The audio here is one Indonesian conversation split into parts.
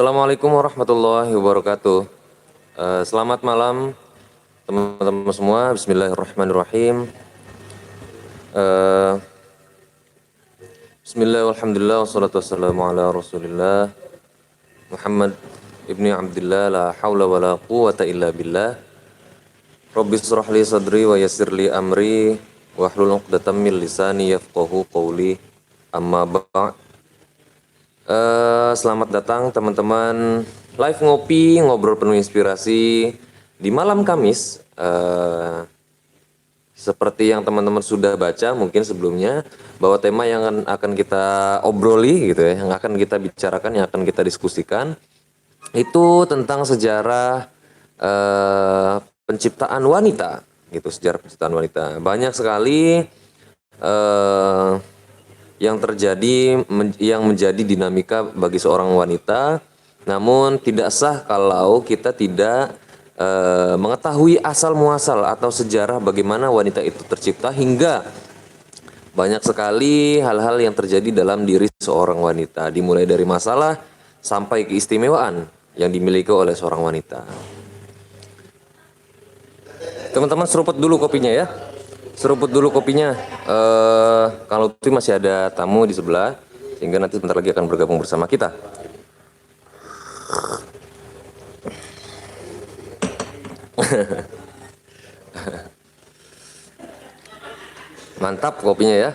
Assalamualaikum warahmatullahi wabarakatuh. Selamat malam teman-teman semua. Bismillahirrahmanirrahim. Eh, Bismillah, alhamdulillah, wassalatu wassalamu ala rasulillah Muhammad ibni Abdillah, la hawla wa la quwata illa billah. Rabbi israh li sadri wa yassir li amri wahlul 'uqdatam min lisani yafqahu qawli. Amma ba'd. Selamat datang teman-teman live ngopi, ngobrol penuh inspirasi di malam Kamis. Seperti yang teman-teman sudah baca mungkin sebelumnya, bahwa tema yang akan kita obroli gitu ya, yang akan kita bicarakan, yang akan kita diskusikan itu tentang sejarah penciptaan wanita gitu, sejarah penciptaan wanita. Banyak sekali yang terjadi, yang menjadi dinamika bagi seorang wanita, namun tidak sah kalau kita tidak mengetahui asal muasal atau sejarah bagaimana wanita itu tercipta, hingga banyak sekali hal-hal yang terjadi dalam diri seorang wanita, dimulai dari masalah sampai keistimewaan yang dimiliki oleh seorang wanita. Teman-teman seruput dulu kopinya ya. Seruput dulu kopinya. Kalau Lutfi masih ada tamu di sebelah, sehingga nanti sebentar lagi akan bergabung bersama kita. Mantap kopinya ya.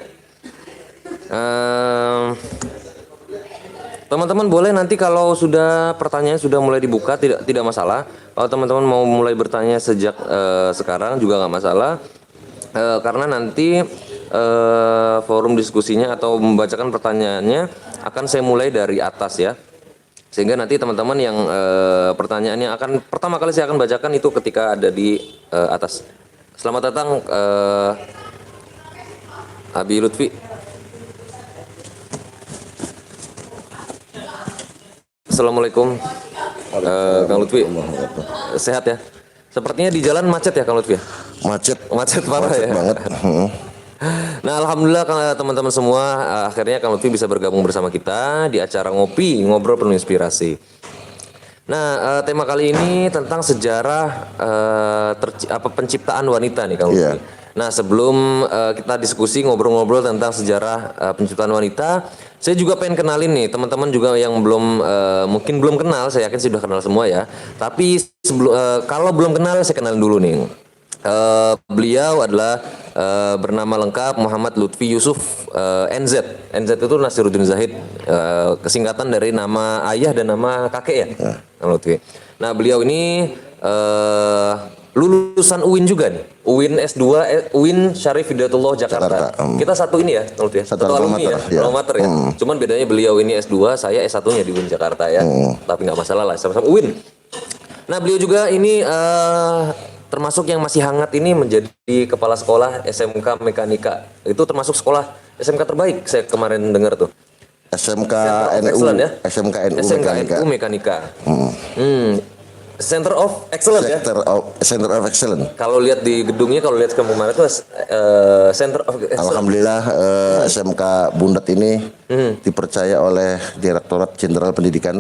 Teman-teman boleh nanti kalau sudah pertanyaan sudah mulai dibuka, tidak masalah. Kalau teman-teman mau mulai bertanya sejak sekarang juga nggak masalah. Karena nanti forum diskusinya atau membacakan pertanyaannya akan saya mulai dari atas ya, sehingga nanti teman-teman yang pertanyaannya akan pertama kali saya akan bacakan itu ketika ada di atas. Selamat datang Abi Lutfi. Assalamualaikum Kang Lutfi. Sehat ya? Sepertinya di jalan macet ya Kang Lutfi ya? Macet parah ya. Banget. Nah, alhamdulillah teman-teman semua, akhirnya Kang Lutfi bisa bergabung bersama kita di acara ngopi, ngobrol penuh inspirasi. Nah, tema kali ini tentang sejarah penciptaan wanita nih Kang Lutfi. Yeah. Nah, sebelum kita diskusi ngobrol-ngobrol tentang sejarah penciptaan wanita, saya juga pengen kenalin nih teman-teman juga yang belum mungkin belum kenal, saya yakin sudah kenal semua ya. Tapi kalau belum kenal saya kenalin dulu nih. Beliau adalah bernama lengkap Muhammad Lutfi Yusuf NZ. NZ itu Nasiruddin Zahid, kesingkatan dari nama ayah dan nama kakek ya. Lutfi. Nah, beliau ini lulusan UIN juga nih. UIN S2, UIN Syarif Hidayatullah Jakarta. Kita satu ini ya, Lutfi. Satu alumni ya, alma mater ya. Cuman bedanya beliau ini S2, saya S1-nya di UIN Jakarta ya. Tapi nggak masalah lah, sama-sama UIN. Nah, beliau juga ini termasuk yang masih hangat ini menjadi kepala sekolah SMK Mekanika. Itu termasuk sekolah SMK terbaik saya kemarin dengar tuh. SMK NU ya? SMK NU Mekanika. Center of Excellence ya? Center of Excellence. Kalau lihat di gedungnya, kalau lihat kemarin itu Center of Excellence. Alhamdulillah SMK Bundat ini dipercaya oleh Direktorat Jenderal Pendidikan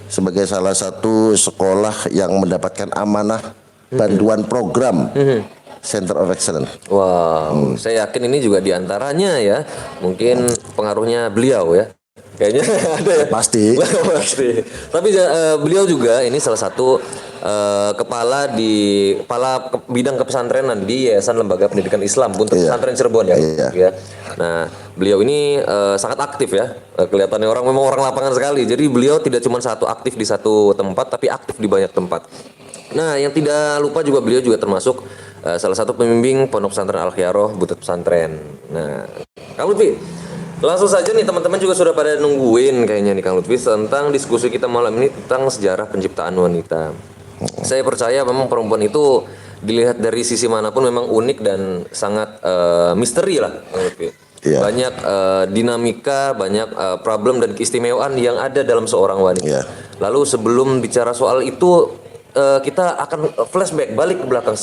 sebagai salah satu sekolah yang mendapatkan amanah bantuan program Center of Excellence. Wow, saya yakin ini juga diantaranya ya, mungkin pengaruhnya beliau ya. Kayaknya ada ya. Pasti. Pasti. Tapi beliau juga ini salah satu kepala bidang kepesantrenan di Yayasan Lembaga Pendidikan Islam untuk pesantren Cirebon ya. Ya. Nah, beliau ini sangat aktif ya. Kelihatannya memang orang lapangan sekali. Jadi beliau tidak cuma aktif di satu tempat, tapi aktif di banyak tempat. Nah, yang tidak lupa juga beliau juga termasuk salah satu pembimbing Pondok Pesantren Al Khiaroh Butet Pesantren. Nah, Kang Lutfi, langsung saja nih teman-teman juga sudah pada nungguin kayaknya nih Kang Lutfi tentang diskusi kita malam ini tentang sejarah penciptaan wanita. Saya percaya memang perempuan itu dilihat dari sisi manapun memang unik dan sangat misteri lah Kang Lutfi. Yeah. Banyak dinamika, banyak problem dan keistimewaan yang ada dalam seorang wanita. Yeah. Lalu sebelum bicara soal itu, kita akan flashback balik ke belakang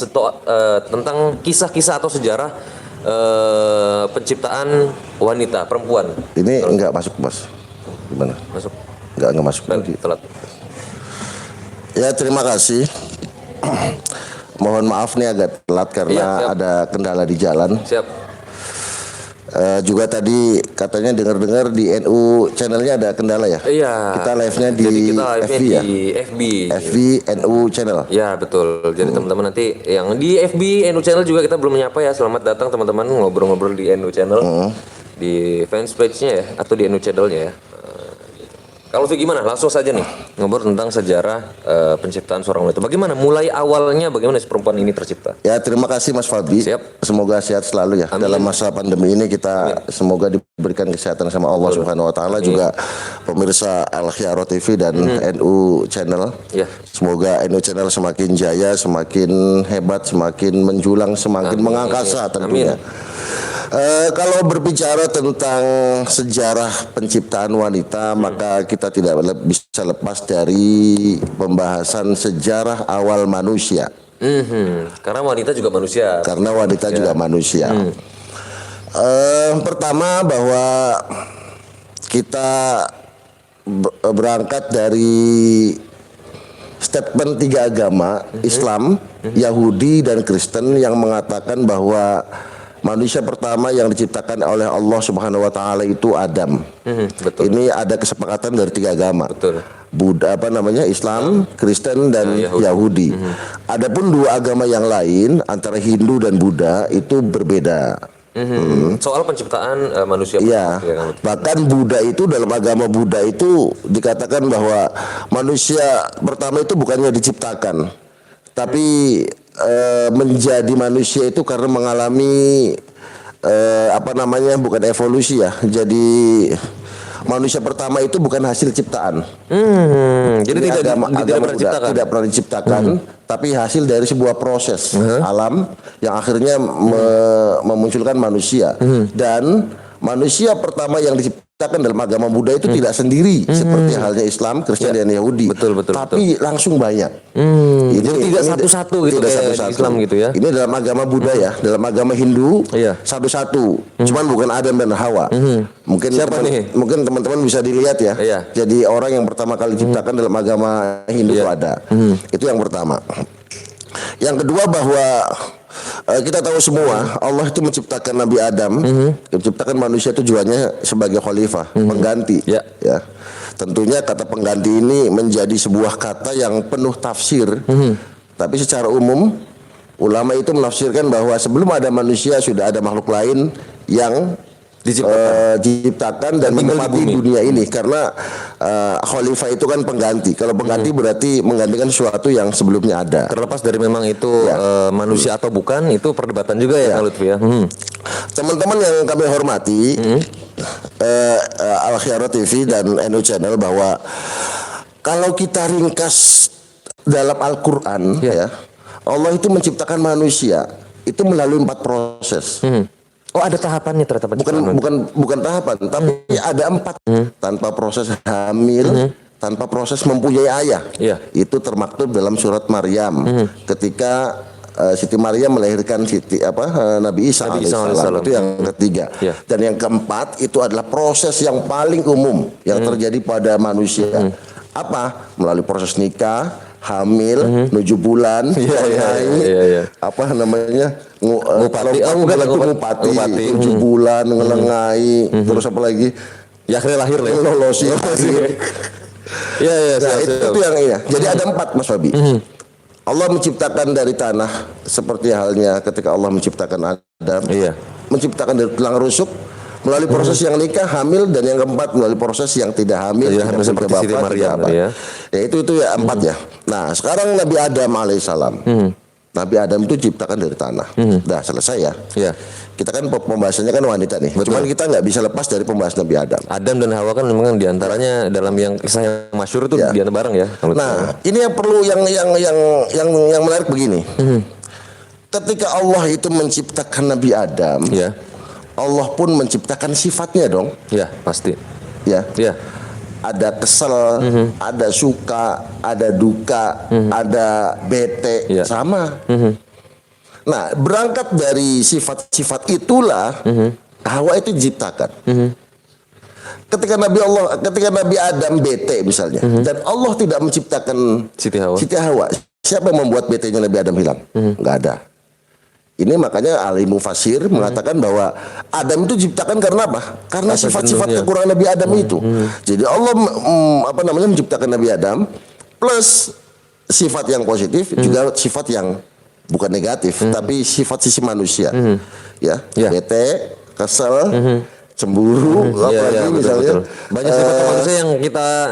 tentang kisah-kisah atau sejarah penciptaan wanita perempuan. Ini enggak masuk bos, gimana? Masuk? Enggak masuk. Nanti telat. Ya, terima kasih. Mohon maaf nih agak telat karena ada kendala di jalan. Siap. Juga tadi katanya dengar-dengar di NU channelnya ada kendala ya? Iya. Kita live-nya di Jadi kita live-nya FB ya? di FB. FB NU channel. Ya betul. Jadi teman-teman nanti yang di FB NU channel juga kita belum menyapa ya. Selamat datang teman-teman ngobrol-ngobrol di NU channel. Di fans page-nya ya atau di NU channel-nya ya. Kalau Fi gimana? Langsung saja nih ngobrol tentang sejarah penciptaan seorang wanita. Bagaimana mulai awalnya bagaimana si perempuan ini tercipta? Ya, terima kasih Mas Fadli. Siap. Semoga sehat selalu ya. Amin. Dalam masa pandemi ini kita semoga diberikan kesehatan sama Allah Subhanahu wa taala, juga pemirsa Al Khiyarah TV dan NU channel. Ya. Semoga NU channel semakin jaya, semakin hebat, semakin menjulang, semakin mengangkasa tentunya. Kalau berbicara tentang sejarah penciptaan wanita, maka kita tidak bisa lepas dari pembahasan sejarah awal manusia. Karena wanita juga manusia. Karena wanita juga manusia. Pertama bahwa kita berangkat dari statement tiga agama, Islam, Yahudi, dan Kristen, yang mengatakan bahwa manusia pertama yang diciptakan oleh Allah Subhanahu wa taala itu Adam. Betul. Ini ada kesepakatan dari tiga agama. Betul. Buddha Islam, Kristen, dan Yahudi. Adapun dua agama yang lain antara Hindu dan Buddha itu berbeda. Soal penciptaan manusia. Iya. Bahkan Buddha itu, dalam agama Buddha itu dikatakan bahwa manusia pertama itu bukannya diciptakan, tapi menjadi manusia itu karena mengalami bukan evolusi ya. Jadi manusia pertama itu bukan hasil ciptaan. Jadi tidak pernah diciptakan, tapi hasil dari sebuah proses alam yang akhirnya memunculkan manusia. Dan manusia pertama yang diciptakan dalam agama Buddha itu tidak sendiri seperti halnya Islam, Kristen, dan Yahudi. Betul. Tapi langsung banyak. Jadi tidak satu-satu gitu kayak di Islam gitu ya. Ini dalam agama Buddha ya. Dalam agama Hindu satu-satu. Cuman bukan Adam dan Hawa. Mungkin mungkin teman-teman bisa dilihat ya. Jadi orang yang pertama kali diciptakan dalam agama Hindu itu ada. Itu yang pertama. Yang kedua bahwa kita tahu semua Allah itu menciptakan Nabi Adam, menciptakan manusia tujuannya sebagai khalifah, pengganti. Ya. Tentunya kata pengganti ini menjadi sebuah kata yang penuh tafsir. Tapi secara umum ulama itu menafsirkan bahwa sebelum ada manusia sudah ada makhluk lain yang diciptakan dan menempati dunia ini. Karena khalifah itu kan pengganti. Kalau pengganti berarti menggantikan sesuatu yang sebelumnya ada. Terlepas dari memang itu manusia atau bukan, itu perdebatan juga ya, Lutfi ya. Teman-teman yang kami hormati, Al Khiyarah TV dan NU Channel, bahwa kalau kita ringkas dalam Al-Quran ya, Allah itu menciptakan manusia itu melalui 4 proses. Oh, ada tahapannya ternyata. Bukan tahapan, tapi ada 4. Tanpa proses hamil, tanpa proses mempunyai ayah. Itu termaktub dalam surat Maryam. Ketika Siti Maryam melahirkan Nabi Isa alaihissalam. Itu yang ketiga. Dan yang keempat itu adalah proses yang paling umum yang terjadi pada manusia. Apa? Melalui proses nikah, hamil, 7 bulan, ngupati, 7 bulan, ngelengai, terus apa lagi? Ya akhirnya lahir lah. Lolosi. Itu yang ini. Jadi ada 4, Mas Fabi. Allah menciptakan dari tanah seperti halnya ketika Allah menciptakan Adam. Menciptakan dari tulang rusuk melalui proses yang nikah, hamil, dan yang keempat melalui proses yang tidak hamil, tidak seperti Siti Maryam ya. Itu ya 4 ya. Nah, sekarang Nabi Adam alaihissalam. Nabi Adam itu diciptakan dari tanah. Dah selesai ya. Kita kan pembahasannya kan wanita nih. Cuman kita nggak bisa lepas dari pembahasan Nabi Adam. Adam dan Hawa kan memang diantaranya dalam yang kisah yang masyhur itu diantara bareng ya. Nah, ini yang perlu yang menarik begini. Ketika Allah itu menciptakan Nabi Adam, Allah pun menciptakan sifatnya dong. Ya, pasti. Ada kesel, ada suka, ada duka, ada bete, sama. Nah, berangkat dari sifat-sifat itulah Hawa itu diciptakan. ketika Nabi Adam bete misalnya, dan Allah tidak menciptakan Siti Hawa. Siti Hawa, siapa yang membuat betenya Nabi Adam hilang? Nggak ada. Ini makanya ahli mufasir mengatakan bahwa Adam itu diciptakan karena apa? Karena sifat-sifat kekurangan Nabi Adam itu. Jadi Allah menciptakan Nabi Adam plus sifat yang positif juga sifat yang bukan negatif tapi sifat sisi manusia. Ya, bete, kesel, cemburu, apalagi misalnya betul. Banyak sifat manusia yang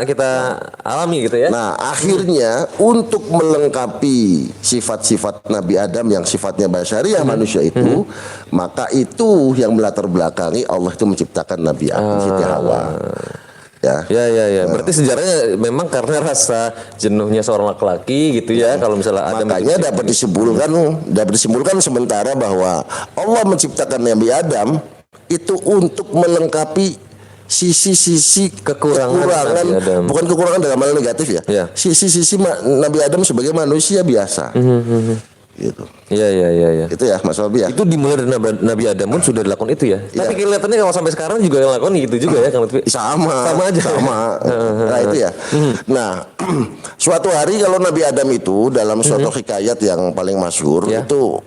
kita alami gitu ya. Nah, akhirnya untuk melengkapi sifat-sifat Nabi Adam yang sifatnya basyariah manusia itu, maka itu yang melatar belakangi Allah itu menciptakan Nabi Adam, Siti Hawa. Ya. Berarti sejarahnya memang karena rasa jenuhnya seorang laki-laki gitu ya. Kalau misalnya Adam makanya dapat disimpulkan sementara bahwa Allah menciptakan Nabi Adam itu untuk melengkapi sisi-sisi kekurangan Nabi Adam. Bukan kekurangan dalam hal negatif ya. Sisi-sisi Nabi Adam sebagai manusia biasa. Gitu. Iya. Itu ya Mas Wabi ya. Itu dimulai dari Nabi Adam pun sudah dilakukan itu ya. Tapi kelihatannya kalau sampai sekarang juga yang lakukan gitu juga ya Kang Lutfi. Sama aja. Nah itu ya. Nah, suatu hari kalau Nabi Adam itu dalam suatu hikayat yang paling masyhur itu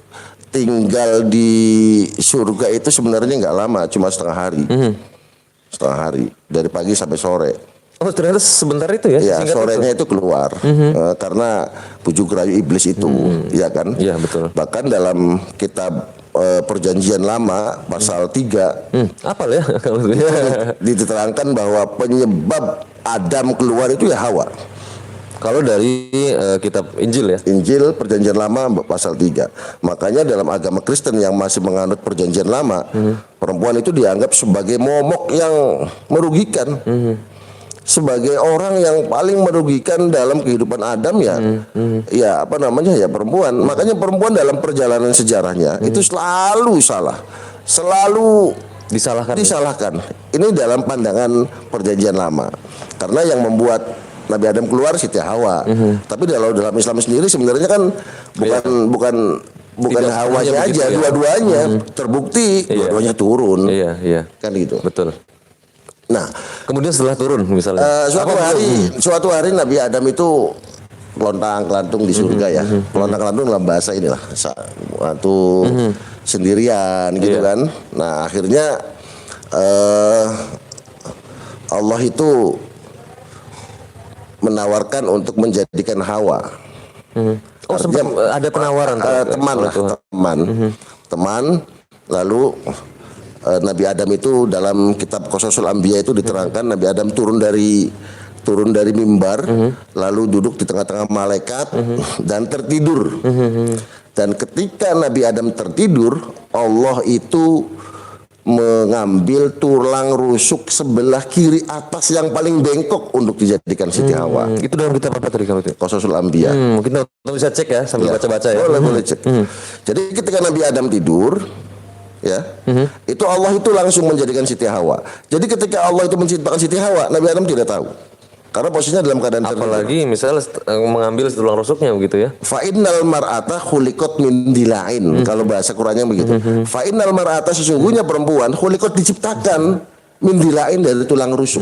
tinggal di surga itu sebenarnya nggak lama, cuma setengah hari. Setengah hari dari pagi sampai sore. Oh ternyata sebentar itu ya? Ya sorenya itu keluar karena bujuk rayu iblis itu, ya kan? Iya betul. Bahkan dalam kitab Perjanjian Lama pasal 3 apa ya? diterangkan bahwa penyebab Adam keluar itu ya Hawa. Kalau dari kitab Injil ya? Injil Perjanjian Lama pasal 3. Makanya dalam agama Kristen yang masih menganut Perjanjian Lama, perempuan itu dianggap sebagai momok yang merugikan. Sebagai orang yang paling merugikan dalam kehidupan Adam ya, ya perempuan. Makanya perempuan dalam perjalanan sejarahnya itu selalu salah, selalu disalahkan. Ini dalam pandangan Perjanjian Lama, karena yang membuat Nabi Adam keluar Siti Hawa. Tapi dalam Islam sendiri sebenarnya kan bukan Hawanya aja, dua-duanya terbukti dua-duanya turun. Iya. Kan gitu. Betul. Nah, kemudian setelah turun misalnya suatu hari Nabi Adam itu kelontang-kelantung di surga ya. Kelontang-kelantung dalam bahasa inilah waktu sendirian gitu kan. Nah, akhirnya Allah itu menawarkan untuk menjadikan Hawa. Sempat ada penawaran teman. Lalu Nabi Adam itu dalam kitab Qasasul Anbiya itu diterangkan Nabi Adam turun dari mimbar, lalu duduk di tengah-tengah malaikat dan tertidur. Dan ketika Nabi Adam tertidur, Allah itu mengambil tulang rusuk sebelah kiri atas yang paling bengkok untuk dijadikan Siti Hawa. Itu dalam kitab apa tadi kalau itu? Qasasul Anbiya. Mungkin bisa cek ya sambil baca-baca ya. Boleh cek. Jadi ketika Nabi Adam tidur, ya, itu Allah itu langsung menjadikan Siti Hawa. Jadi ketika Allah itu menciptakan Siti Hawa, Nabi Adam tidak tahu. Karena posisinya dalam keadaan apalagi misalnya mengambil tulang rusuknya begitu ya. Fa innal mar'ata khuliqat min dilain. Kalau bahasa Qur'annya begitu. Fa innal mar'ata sesungguhnya perempuan khuliqat diciptakan min dilain dari tulang rusuk.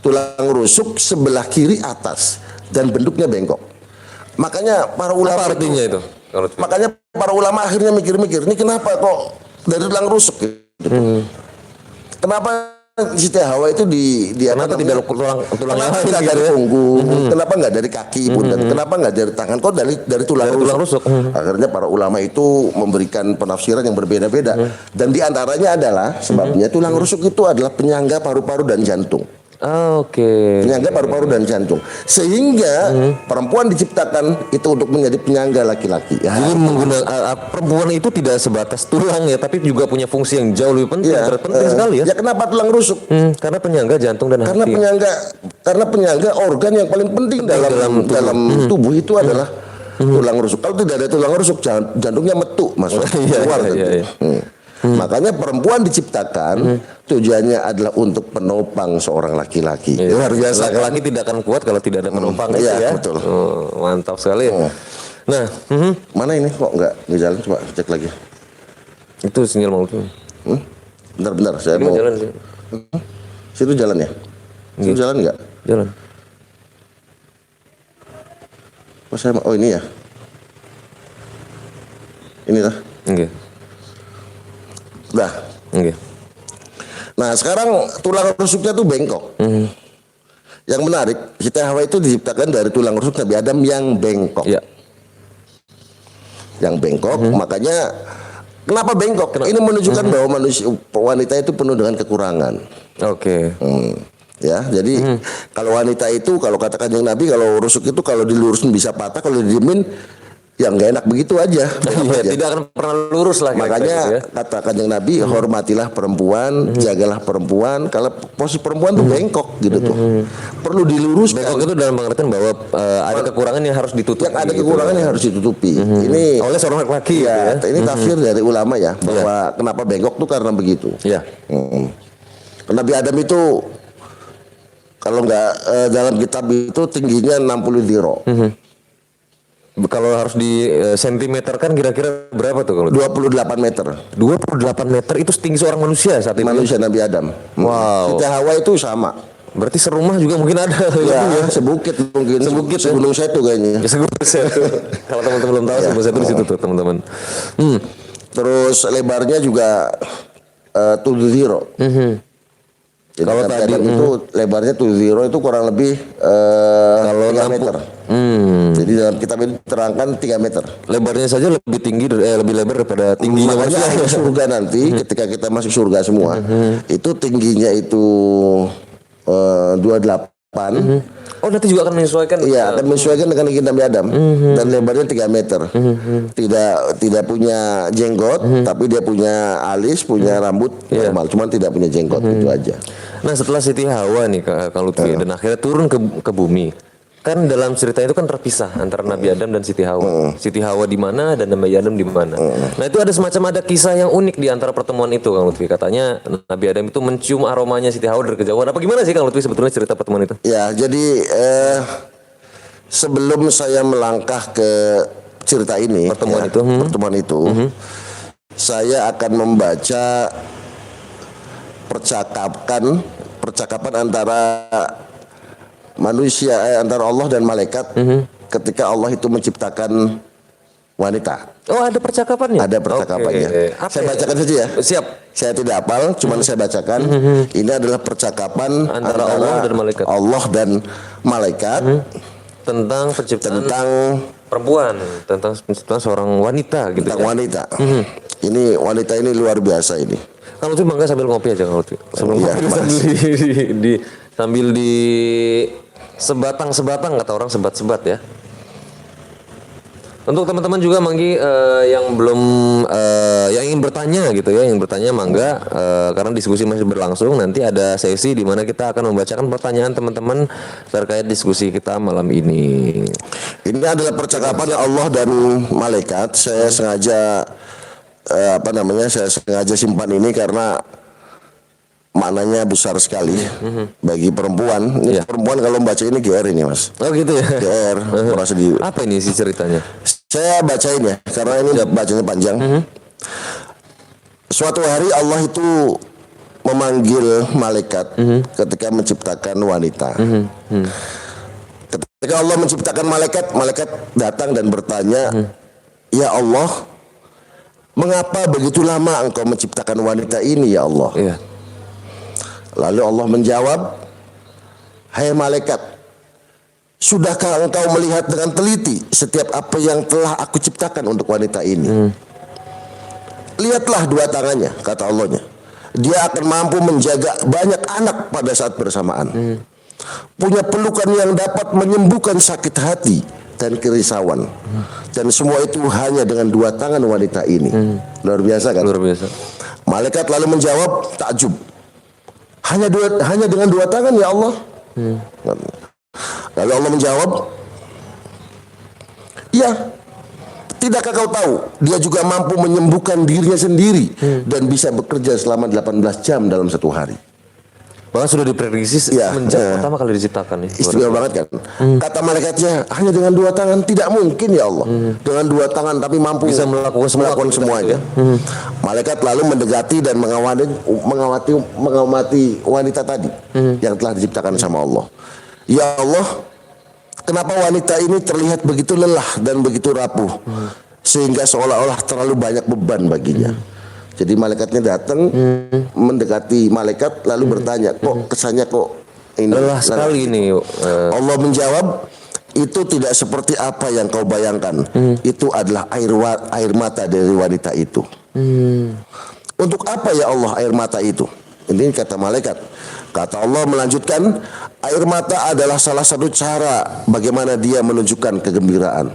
Tulang rusuk sebelah kiri atas dan bentuknya bengkok. Makanya para ulama artinya itu? Makanya para ulama akhirnya mikir-mikir, ini kenapa kok dari tulang rusuk gitu. Kenapa Siti Hawa itu kenapa tidak tulang kenapa nggak dari punggung, kenapa nggak dari kaki pundak, kenapa nggak dari tangan, kok dari tulang rusuk. Akhirnya para ulama itu memberikan penafsiran yang berbeda-beda, dan diantaranya adalah sebabnya tulang rusuk itu adalah penyangga paru-paru dan jantung. Penyangga paru-paru dan jantung, sehingga perempuan diciptakan itu untuk menjadi penyangga laki-laki. Jadi perempuan itu tidak sebatas tulang ya, tapi juga punya fungsi yang jauh lebih penting, penting sekali ya. Ya kenapa tulang rusuk? Karena penyangga jantung dan hati. Karena penyangga organ yang paling penting dalam tubuh itu adalah tulang rusuk. Kalau tidak ada tulang rusuk, jantungnya metu, keluar. Makanya perempuan diciptakan tujuannya adalah untuk penopang seorang laki-laki. Luar biasa. Laki-laki tidak akan kuat kalau tidak ada penopang itu ya. Betul. Mantap sekali. Nah, mana ini kok nggak jalan? Coba cek lagi. Itu sinyal mau tuh. Bentar, saya mau. Jalan. Situ jalan ya? Situ jalan nggak? Jalan. Oh ini ya? Ini lah. Oke. Dah. Oke. Nah sekarang tulang rusuknya tuh bengkok. Yang menarik, Siti Hawa itu diciptakan dari tulang rusuk Nabi Adam yang bengkok. Ya. Yang bengkok, makanya kenapa bengkok? Ini menunjukkan bahwa wanita itu penuh dengan kekurangan. Oke. Ya, jadi kalau wanita itu, kalau kata Kanjeng Nabi, kalau rusuk itu kalau dilurusin bisa patah, kalau didiemin ya nggak enak begitu aja. Iya, tidak akan pernah lurus lah. Makanya gitu ya. kata Kanjeng Nabi, hormatilah perempuan, jagalah perempuan. Kalau posisi perempuan tuh bengkok gitu tuh, perlu diluruskan. Bengkok itu dalam pengertian bahwa ada kekurangan yang harus ditutupi. Yang ada kekurangan yang harus ditutupi. Ini oleh seorang laki-laki. ya, gitu ya. ini tafsir dari ulama ya, bahwa kenapa bengkok tuh karena begitu. Iya. Nabi Adam itu kalau nggak dalam kitab itu tingginya 60 diro. Kalau harus di sentimeter kan kira-kira berapa tuh kalau 28 meter. 28 meter itu setinggi seorang manusia saat itu. Manusia Nabi Adam. Wow. Siti Hawa itu sama. Berarti serumah juga mungkin ada. Ya, sebukit mungkin. Sebukit, Segunung Setu kayaknya. Ya, Segunung Setu. Kalau teman-teman belum tahu Segunung Setu di situ tuh teman-teman. Terus lebarnya juga 7 diro. Jadi Kalau Nabi tadi Adam itu lebarnya 7 diro itu kurang lebih kalau 3 meter. Jadi dalam kitab ini terangkan 3 meter. lebarnya saja lebih tinggi lebih lebar daripada tingginya Makanya manusia. di surga nanti ketika kita masuk surga semua itu tingginya itu 28. Oh, nanti juga akan menyesuaikan. Iya, akan menyesuaikan dengan tinggi Nabi Adam dan lebarnya 3 meter. Tidak punya jenggot, tapi dia punya alis, punya rambut normal, cuman tidak punya jenggot itu aja. Nah, setelah Siti Hawa nih Kak Lutfi dan akhirnya turun ke bumi. Kan dalam cerita itu kan terpisah antara Nabi Adam dan Siti Hawa. Siti Hawa di mana dan Nabi Adam di mana. Nah, itu ada kisah yang unik di antara pertemuan itu Kang Lutfi. Katanya Nabi Adam itu mencium aromanya Siti Hawa dari kejauhan. Apa gimana sih Kang Lutfi sebetulnya cerita pertemuan itu? Ya, jadi sebelum saya melangkah ke cerita ini, pertemuan itu, saya akan membaca percakapan antara manusia antara Allah dan malaikat ketika Allah itu menciptakan wanita. Oh, ada percakapannya? Ada percakapannya. Oke. Saya bacakan saja ya. Siap. Saya tidak hafal, cuman saya bacakan. Ini adalah percakapan Antara Allah dan malaikat. Allah dan malaikat Tentang penciptaan tentang perempuan, tentang penciptaan seorang wanita gitu. tentang wanita. Ini wanita ini luar biasa ini. Kalau tuh bangga sambil ngopi aja kalau tuh. Sebelum Iya, ngopi sambil di sebatang kata orang sebat-sebat ya. Untuk teman-teman juga Manggi yang belum yang ingin bertanya gitu ya, yang bertanya mangga karena diskusi masih berlangsung. Nanti ada sesi di mana kita akan membacakan pertanyaan teman-teman terkait diskusi kita malam ini. Ini adalah percakapan Allah dan malaikat. Saya sengaja saya sengaja simpan ini karena maknanya besar sekali bagi perempuan. Ini perempuan kalau membaca ini GR ini Mas. Oh gitu ya. GR merasa di. Apa ini sih ceritanya? Saya bacain ya karena ini bacanya panjang. Suatu hari Allah itu memanggil malaikat ketika menciptakan wanita. Ketika Allah menciptakan malaikat datang dan bertanya, "Ya Allah, mengapa begitu lama engkau menciptakan wanita ini ya Allah?" Iya. Lalu Allah menjawab, "Hai malaikat, sudahkah engkau melihat dengan teliti setiap apa yang telah aku ciptakan untuk wanita ini? Lihatlah 2 tangannya," kata Allahnya. "Dia akan mampu menjaga banyak anak pada saat bersamaan. Punya pelukan yang dapat menyembuhkan sakit hati dan kerisauan. Dan semua itu hanya dengan 2 tangan wanita ini." Luar biasa kan? Luar biasa. Malaikat lalu menjawab takjub, hanya dengan 2 tangan ya Allah?" Lalu Allah menjawab, "Ya, tidakkah kau tahu dia juga mampu menyembuhkan dirinya sendiri dan bisa bekerja selama 18 jam dalam 1 hari." Bahkan sudah diprediksi semenjak pertama kali diciptakan nih. Istimewa banget kan. Kata malaikatnya, hanya dengan 2 tangan tidak mungkin ya Allah. Dengan 2 tangan tapi mampu Bisa melakukan semuanya. Malaikat lalu mendekati dan mengamati wanita tadi yang telah diciptakan sama Allah. Ya Allah, kenapa wanita ini terlihat begitu lelah dan begitu rapuh, sehingga seolah-olah terlalu banyak beban baginya. Jadi malaikatnya datang mendekati malaikat lalu bertanya, kok kesannya kok ini lelah sekali ini. Allah menjawab, itu tidak seperti apa yang kau bayangkan. Itu adalah air mata dari wanita itu. Untuk apa ya Allah air mata itu? Ini kata malaikat. Kata Allah melanjutkan, air mata adalah salah satu cara bagaimana dia menunjukkan kegembiraan.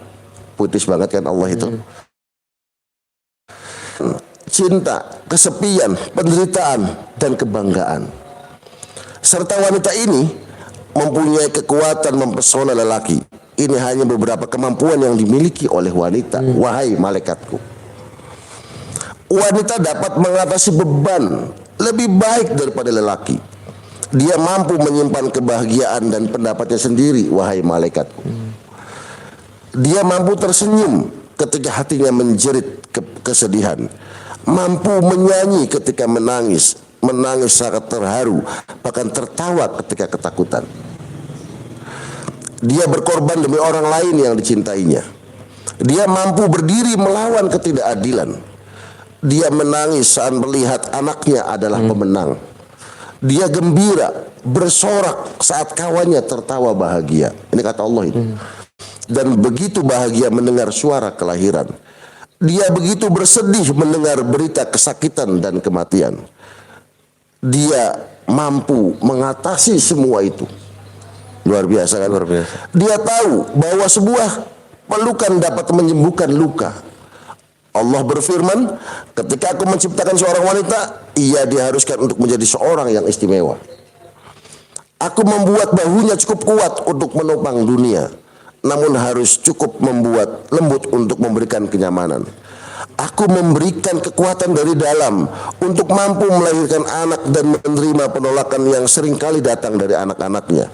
Puitis banget kan Allah itu. Cinta, kesepian, penderitaan, dan kebanggaan. Serta wanita ini mempunyai kekuatan mempesona lelaki. Ini hanya beberapa kemampuan yang dimiliki oleh wanita. Wahai malaikatku, wanita dapat mengatasi beban lebih baik daripada lelaki. Dia mampu menyimpan kebahagiaan dan pendapatnya sendiri. Wahai malaikatku, dia mampu tersenyum ketika hatinya menjerit kesedihan, mampu menyanyi ketika menangis sangat terharu, bahkan tertawa ketika ketakutan. Dia berkorban demi orang lain yang dicintainya. Dia mampu berdiri melawan ketidakadilan. Dia menangis saat melihat anaknya adalah pemenang. Dia gembira, bersorak saat kawannya tertawa bahagia. Ini kata Allah itu. Dan begitu bahagia mendengar suara kelahiran. Dia begitu bersedih mendengar berita kesakitan dan kematian. Dia mampu mengatasi semua itu. Luar biasa kan? Luar biasa. Dia tahu bahwa sebuah pelukan dapat menyembuhkan luka. Allah berfirman, ketika aku menciptakan seorang wanita, ia diharuskan untuk menjadi seorang yang istimewa. Aku membuat bahunya cukup kuat untuk menopang dunia, namun harus cukup membuat lembut untuk memberikan kenyamanan. Aku memberikan kekuatan dari dalam untuk mampu melahirkan anak dan menerima penolakan yang seringkali datang dari anak-anaknya.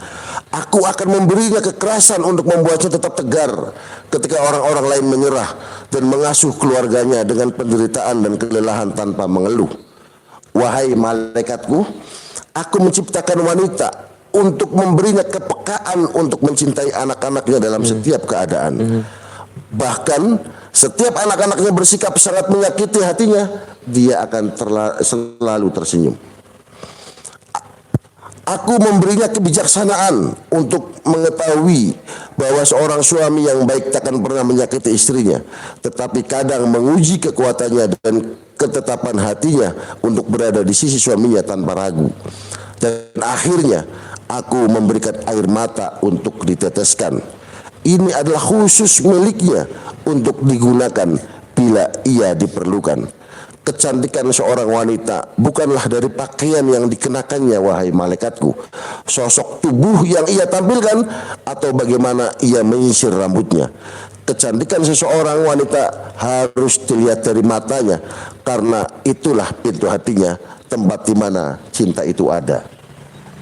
Aku akan memberinya kekerasan untuk membuatnya tetap tegar ketika orang-orang lain menyerah, dan mengasuh keluarganya dengan penderitaan dan kelelahan tanpa mengeluh. Wahai malaikatku, aku menciptakan wanita untuk memberinya kepekaan untuk mencintai anak-anaknya dalam setiap keadaan. Bahkan setiap anak-anaknya bersikap sangat menyakiti hatinya, dia akan selalu tersenyum. Aku memberinya kebijaksanaan untuk mengetahui bahwa seorang suami yang baik takkan pernah menyakiti istrinya, tetapi kadang menguji kekuatannya dan ketetapan hatinya untuk berada di sisi suaminya tanpa ragu. Dan akhirnya aku memberikan air mata untuk diteteskan. Ini adalah khusus miliknya untuk digunakan bila ia diperlukan. Kecantikan seorang wanita bukanlah dari pakaian yang dikenakannya, wahai malaikatku, sosok tubuh yang ia tampilkan, atau bagaimana ia menyisir rambutnya. Kecantikan seseorang wanita harus dilihat dari matanya, karena itulah pintu hatinya, tempat di mana cinta itu ada.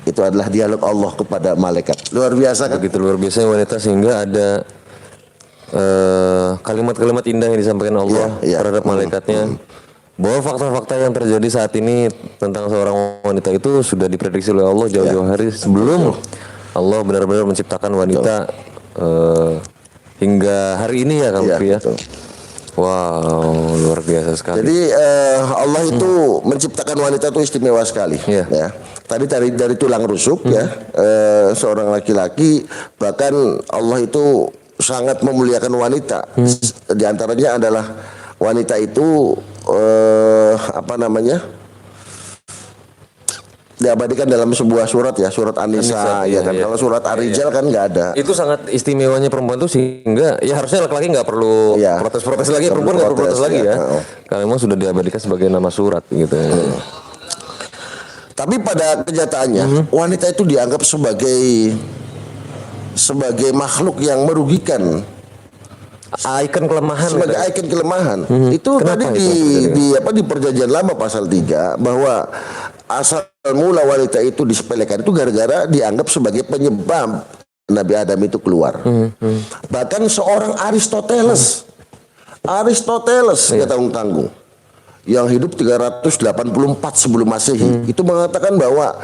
Itu adalah dialog Allah kepada malaikat. Luar biasa kan? Begitu luar biasa wanita, sehingga ada kalimat-kalimat indah yang disampaikan Allah terhadap malaikatnya. Bahwa fakta-fakta yang terjadi saat ini tentang seorang wanita itu sudah diprediksi oleh Allah jauh-jauh hari sebelum Allah benar-benar menciptakan wanita hingga hari ini ya, Kang Lutfi ya. Wow, luar biasa sekali. Jadi Allah itu menciptakan wanita itu istimewa sekali. Ya. Tadi dari tulang rusuk ya, seorang laki-laki, bahkan Allah itu sangat memuliakan wanita. Di antaranya adalah wanita itu diabadikan dalam sebuah surat ya, surat An-Nisa ya kan. Kalau surat Ar-Rijal kan nggak ada. Itu sangat istimewanya perempuan itu, sehingga ya harusnya laki-laki nggak perlu protes-protes lagi, perempuan nggak perlu protes lagi ya. Karena memang sudah diabadikan sebagai nama surat gitu. Tapi pada kenyataannya wanita itu dianggap sebagai makhluk yang merugikan. Ikon kelemahan, sebagai ikon kelemahan. Itu tadi di Perjanjian Lama pasal 3 bahwa asal mula wanita itu disepelekan itu gara-gara dianggap sebagai penyebab Nabi Adam itu keluar. Bahkan seorang Aristoteles nggak tanggung-tanggung yang hidup 384 sebelum Masehi itu mengatakan bahwa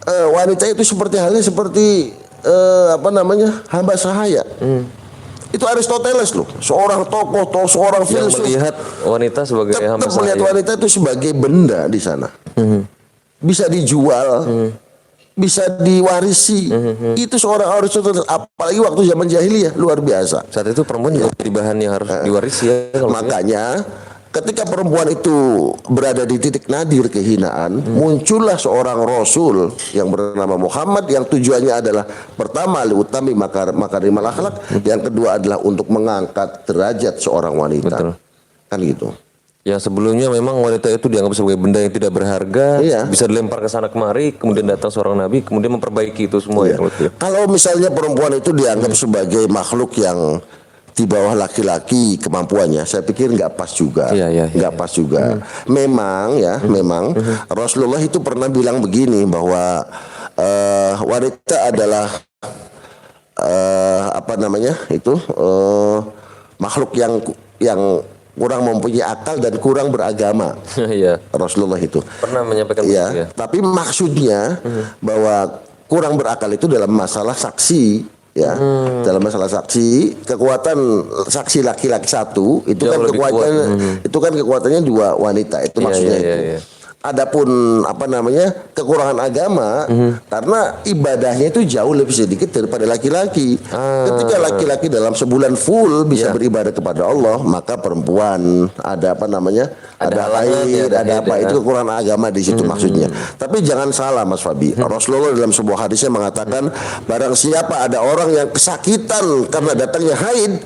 wanita itu seperti halnya seperti hamba sahaya. Itu Aristoteles loh, seorang tokoh, seorang Yang filsuf melihat wanita sebagai hamba tetap melihat sahaya. wanita itu sebagai benda di sana. Bisa dijual, bisa diwarisi. Itu seorang Aristoteles, apalagi waktu zaman jahiliyah, luar biasa. Saat itu perempuan juga jadi bahan yang harus diwarisi ya. Kalau Makanya ketika perempuan itu berada di titik nadir kehinaan, muncullah seorang Rasul yang bernama Muhammad yang tujuannya adalah pertama liutami makarimal akhlak, yang kedua adalah untuk mengangkat derajat seorang wanita. Betul. Kan gitu. yang sebelumnya memang wanita itu dianggap sebagai benda yang tidak berharga, bisa dilempar ke sana kemari, kemudian datang seorang nabi, kemudian memperbaiki itu semua ya. Kalau misalnya perempuan itu dianggap sebagai makhluk yang di bawah laki-laki kemampuannya, saya pikir nggak pas juga, nggak pas juga. Memang Rasulullah itu pernah bilang begini bahwa wanita adalah makhluk yang kurang mempunyai akal dan kurang beragama. Rasulullah itu pernah menyampaikan begitu ya. Tapi maksudnya bahwa kurang berakal itu dalam masalah saksi. Dalam masalah saksi, kekuatan saksi laki-laki satu itu jauh kan kekuatannya dua wanita, itu maksudnya itu. Adapun kekurangan agama karena ibadahnya itu jauh lebih sedikit daripada laki-laki. Ketika laki-laki dalam sebulan full bisa beribadah kepada Allah, maka perempuan ada haid, itu kekurangan agama di situ maksudnya. Tapi jangan salah Mas Fabi, Rasulullah dalam sebuah hadisnya mengatakan barang siapa ada orang yang kesakitan karena datangnya haid,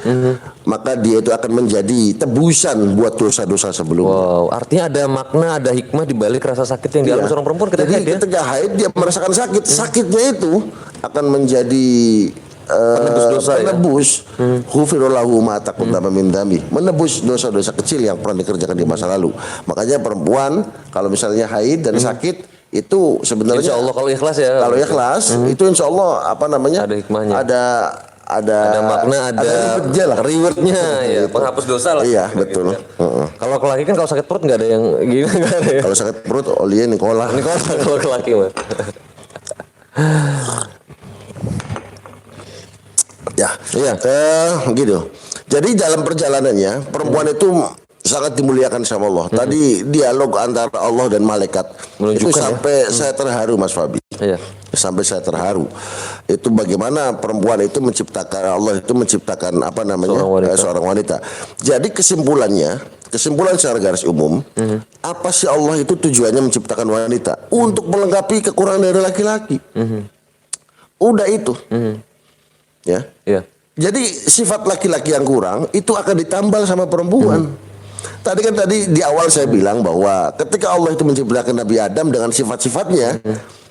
maka dia itu akan menjadi tebusan buat dosa-dosa sebelumnya. Wow, artinya ada makna, ada hikmah di balik rasa sakit yang dialami seorang perempuan ketika haid. Ketika haid dia merasakan sakit, sakitnya itu akan menjadi penebus ghufirallahu ma taqaddama min dzambi, menebus dosa-dosa kecil yang pernah dikerjakan di masa lalu. Makanya perempuan kalau misalnya haid dan sakit itu sebenarnya insya Allah kalau ikhlas ya. Kalau ikhlas itu insya Allah ada hikmahnya. Ada makna, ada rewardnya ya, penghapus dosa lah. Iya betul. Kalau laki kan kalau sakit perut nggak ada yang gini. Kalau sakit perut oleh Nikola kalau laki mah. Gitu. Jadi dalam perjalanannya perempuan itu sangat dimuliakan sama Allah. Tadi dialog antara Allah dan malaikat itu sampai saya terharu Mas Fabi. Sampai saya terharu. Itu bagaimana perempuan itu Allah itu menciptakan seorang wanita. Jadi kesimpulan secara garis umum, apa sih Allah itu tujuannya menciptakan wanita? Untuk melengkapi kekurangan dari laki-laki. Udah itu. Jadi sifat laki-laki yang kurang itu akan ditambal sama perempuan. Tadi di awal saya bilang bahwa ketika Allah itu menciptakan Nabi Adam dengan sifat-sifatnya,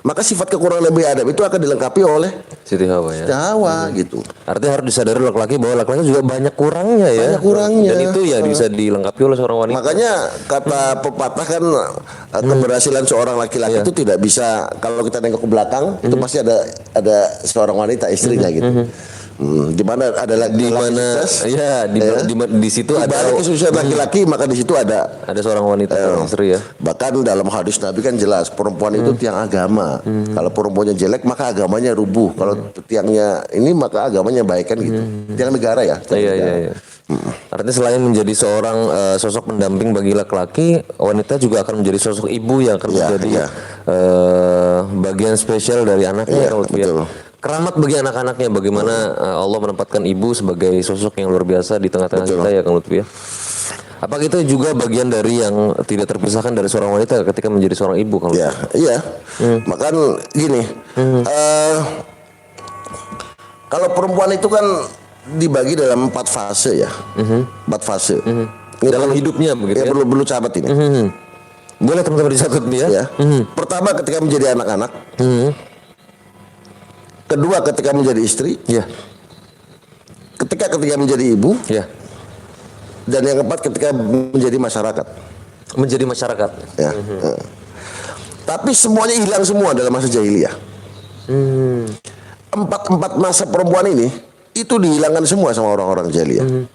maka sifat kekurangan Nabi Adam itu akan dilengkapi oleh Siti Hawa ya. Hawa gitu. Artinya harus disadari laki-laki bahwa laki-laki juga banyak kurangnya ya. Banyak kurangnya. Dan itu ya bisa dilengkapi oleh seorang wanita. Makanya kata pepatah kan keberhasilan seorang laki-laki itu tidak bisa kalau kita nengok ke belakang itu pasti ada seorang wanita istrinya gitu. Di mana ada di situ ada kesusahan laki-laki, maka di situ ada seorang wanita istri ya. Bahkan dalam hadis Nabi kan jelas perempuan itu tiang agama. Kalau perempuannya jelek maka agamanya rubuh. Kalau tiangnya ini maka agamanya baik kan gitu. Tiang negara ya. Iya. Artinya selain menjadi seorang sosok pendamping bagi laki-laki, wanita juga akan menjadi sosok ibu yang akan menjadi bagian spesial dari anaknya. Betul. Keramat bagi anak-anaknya, bagaimana Allah menempatkan ibu sebagai sosok yang luar biasa di tengah-tengah kita ya Kang Lutfi ya. Apakah itu juga bagian dari yang tidak terpisahkan dari seorang wanita ketika menjadi seorang ibu Kang Lutfi? Iya. Makan gini, kalau perempuan itu kan dibagi dalam 4 fase ya, 4 fase. Dalam hidupnya begitu ya? Perlu catat ini. Boleh teman-teman dicatat ya. Pertama ketika menjadi anak-anak. Kedua ketika menjadi istri, ketika menjadi ibu, dan yang keempat ketika menjadi masyarakat. Tapi semuanya hilang semua dalam masa jahiliyah. Empat masa perempuan ini itu dihilangkan semua sama orang-orang jahiliyah.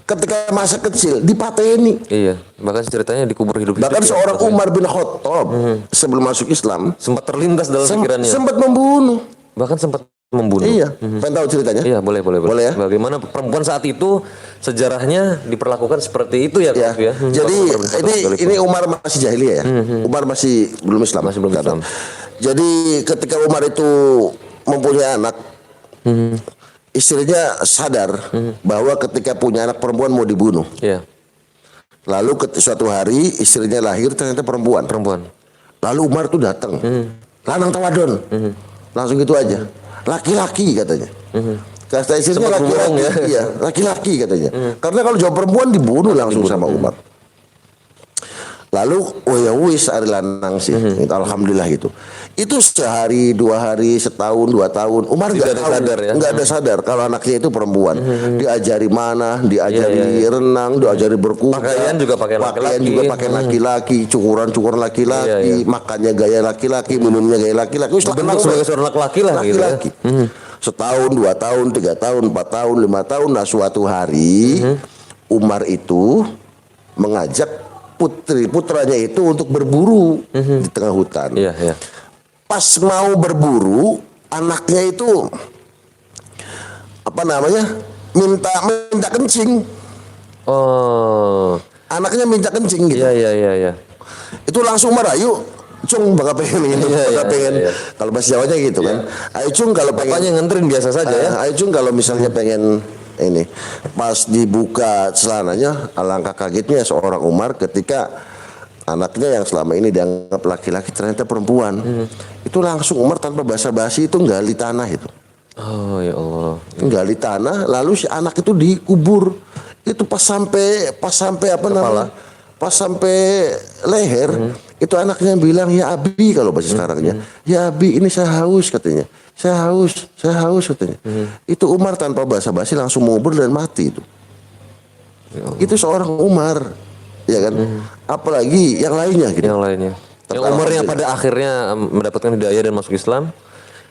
Ketika masa kecil dipateni. Iya, bahkan ceritanya dikubur hidup. Bahkan seorang Umar bin Khattab sebelum masuk Islam sempat terlintas dalam pikirannya. Sempat membunuh. Bahkan sempat membunuh. Iya. Pengen tahu ceritanya? Iya, boleh. Boleh ya? Bagaimana perempuan saat itu sejarahnya diperlakukan seperti itu ya, Ya. ya. Jadi ini Umar masih jahiliyah ya. Umar masih belum Islam. Masih belum Islam. Jadi ketika Umar itu mempunyai anak, istrinya sadar bahwa ketika punya anak perempuan mau dibunuh. Iya. Lalu suatu hari istrinya lahir ternyata perempuan. Lalu Umar tuh datang. Lanang tawadon. Langsung gitu aja. Laki-laki katanya. Kata istrinya laki-laki. Ya? Iya, laki-laki katanya. Karena kalau jawab perempuan dibunuh langsung sama Umar. Lalu ya wis ari lanang sih. Alhamdulillah itu. Itu sehari, 2 hari, setahun, 2 tahun. Umar nggak sadar ya. Nggak ada sadar kalau anaknya itu perempuan. Diajari mana, diajari renang, diajari berkuda. Pakaian juga pakai laki-laki. Cukuran laki-laki. Makannya gaya laki-laki, minumnya gaya laki-laki. Bentuk sebagai seorang laki-laki lah gitu ya. Setahun, 2 tahun, 3 tahun, 4 tahun, 5 tahun. Nah suatu hari Umar itu mengajak putranya itu untuk berburu di tengah hutan. Iya. Pas mau berburu, anaknya itu minta kencing. Oh. Anaknya minta kencing gitu. Iya. Itu langsung marah, yuk Cung bakal pengen ini, pengen. Kalau bahasa Jawanya gitu kan. Ayo Cung kalau pengen. Bapaknya nganterin biasa saja ya. Ayo Cung kalau misalnya pengen ini. Pas dibuka celananya, alangkah kagetnya seorang Umar ketika anaknya yang selama ini dianggap laki-laki ternyata perempuan. Itu langsung Umar tanpa basa-basi itu nggali tanah itu. Oh ya Allah. Nggali tanah, lalu si anak itu dikubur. Itu pas sampai pas sampai leher, itu anaknya bilang, ya Abi kalau bahasa sekarangnya, ya Abi ini saya haus katanya. Saya haus katanya. Itu Umar tanpa basa-basi langsung mengubur dan mati itu. Itu seorang Umar, ya kan? Apalagi yang lainnya gitu. Yang lainnya. Yang Umar yang pada akhirnya mendapatkan hidayah dan masuk Islam.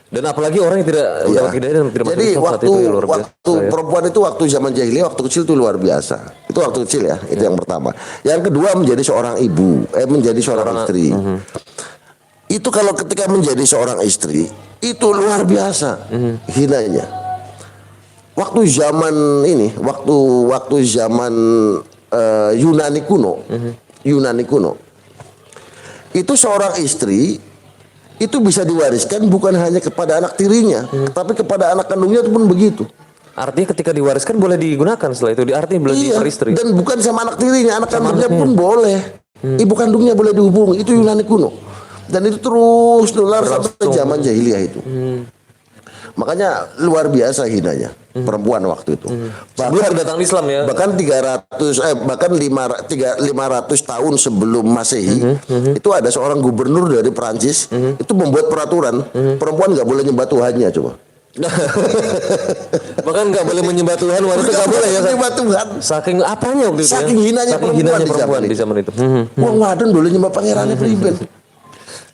Dan apalagi orang yang tidak mendapat hidayah dan tidak masuk Islam saat itu ya, luar biasa. Perempuan itu waktu zaman jahiliyah, waktu kecil itu luar biasa. Itu waktu kecil ya, itu yang pertama. Yang kedua menjadi seorang ibu, menjadi seorang istri. Itu kalau ketika menjadi seorang istri itu luar biasa hinanya. Waktu zaman ini, waktu zaman Yunani kuno, itu seorang istri itu bisa diwariskan bukan hanya kepada anak tirinya, tapi kepada anak kandungnya itu pun begitu. Artinya ketika diwariskan boleh digunakan setelah itu, artinya boleh istri. Dan bukan sama anak tirinya, anak kandungnya pun boleh. Ibu kandungnya boleh dihubungi. Itu Yunani kuno. Dan itu terus nular sampai zaman jahiliyah itu. Makanya luar biasa hinanya perempuan waktu itu. Sebelum datang Islam ya. Bahkan 500 tahun sebelum Masehi itu ada seorang gubernur dari Prancis itu membuat peraturan perempuan nggak boleh nyembah Tuhannya coba. Bahkan nggak boleh menyembah Tuhan, wanita nggak boleh ya. Menyembah Tuhan. Saking apanya waktu itu? Saking hinanya perempuan di zaman itu. Wong wadon boleh nyembah pangerannya priben.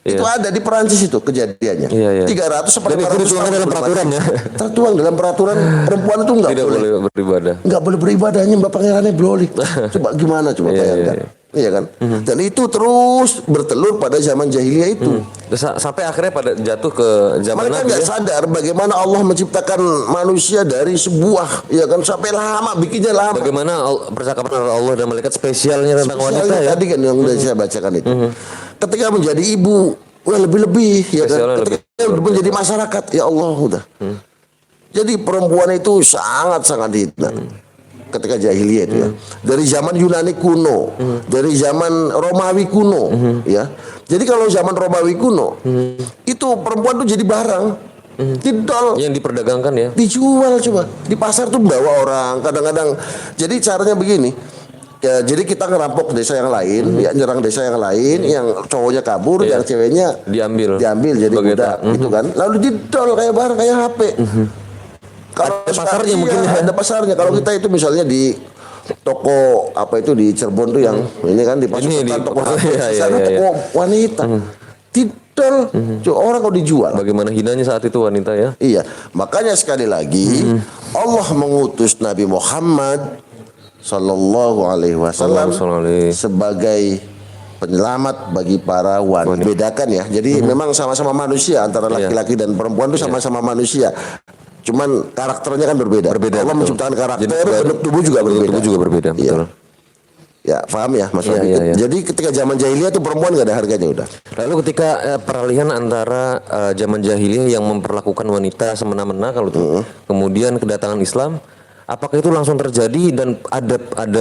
Itu ada di Perancis itu kejadiannya. 300 sampai 400 tahun dalam peraturan ya. Tertuang dalam peraturan perempuan itu nggak boleh beribadah. Nggak boleh beribadah, nyembah pangerannya boleh. Coba gimana bayangkan. Iya kan? Dan itu terus bertelur pada zaman jahiliyah itu. Sampai akhirnya pada jatuh ke zaman mereka nggak sadar bagaimana Allah menciptakan manusia dari sebuah, ya kan, sampai lama, bikinnya lama. Bagaimana percakapan Allah dan malaikat spesialnya tentang wanita ya. Tadi kan yang udah saya bacakan itu. Ketika menjadi ibu, lebih-lebih ya kan. Ketika menjadi masyarakat, ya Allah udah. Jadi perempuan itu sangat-sangat hina. Ketika jahiliyah itu ya. Dari zaman Yunani kuno, dari zaman Romawi kuno, ya. Jadi kalau zaman Romawi kuno, itu perempuan tuh jadi barang, didol, yang diperdagangkan ya, dijual coba di pasar tuh bawa orang. Kadang-kadang, jadi caranya begini. Ya, jadi kita ngerampok desa yang lain, ya, nyerang desa yang lain, yang cowoknya kabur, yang ceweknya diambil jadi budak, gitu kan. Lalu didol kayak barang, kayak HP. Kalau ada pasarnya mungkin ada pasarnya. Kalau kita itu misalnya di toko apa itu di Cirebon tuh yang ini kan di toko wanita. Tidak, orang kok dijual. Bagaimana hinanya saat itu wanita ya? Iya, makanya sekali lagi Allah mengutus Nabi Muhammad Sallallahu Alaihi Wasallam sebagai penyelamat bagi para wanita. Bedakan ya, jadi memang sama-sama manusia antara laki-laki dan perempuan itu sama-sama manusia. Cuman karakternya kan berbeda. Allah menciptakan karakter, bentuk tubuh juga berbeda. Tubuh juga berbeda, betul. Ya, paham ya Mas Wabi. Jadi ketika zaman jahiliyah itu perempuan nggak ada harganya udah. Lalu ketika peralihan antara zaman jahiliyah yang memperlakukan wanita semena-mena kalau itu, kemudian kedatangan Islam, apakah itu langsung terjadi dan ada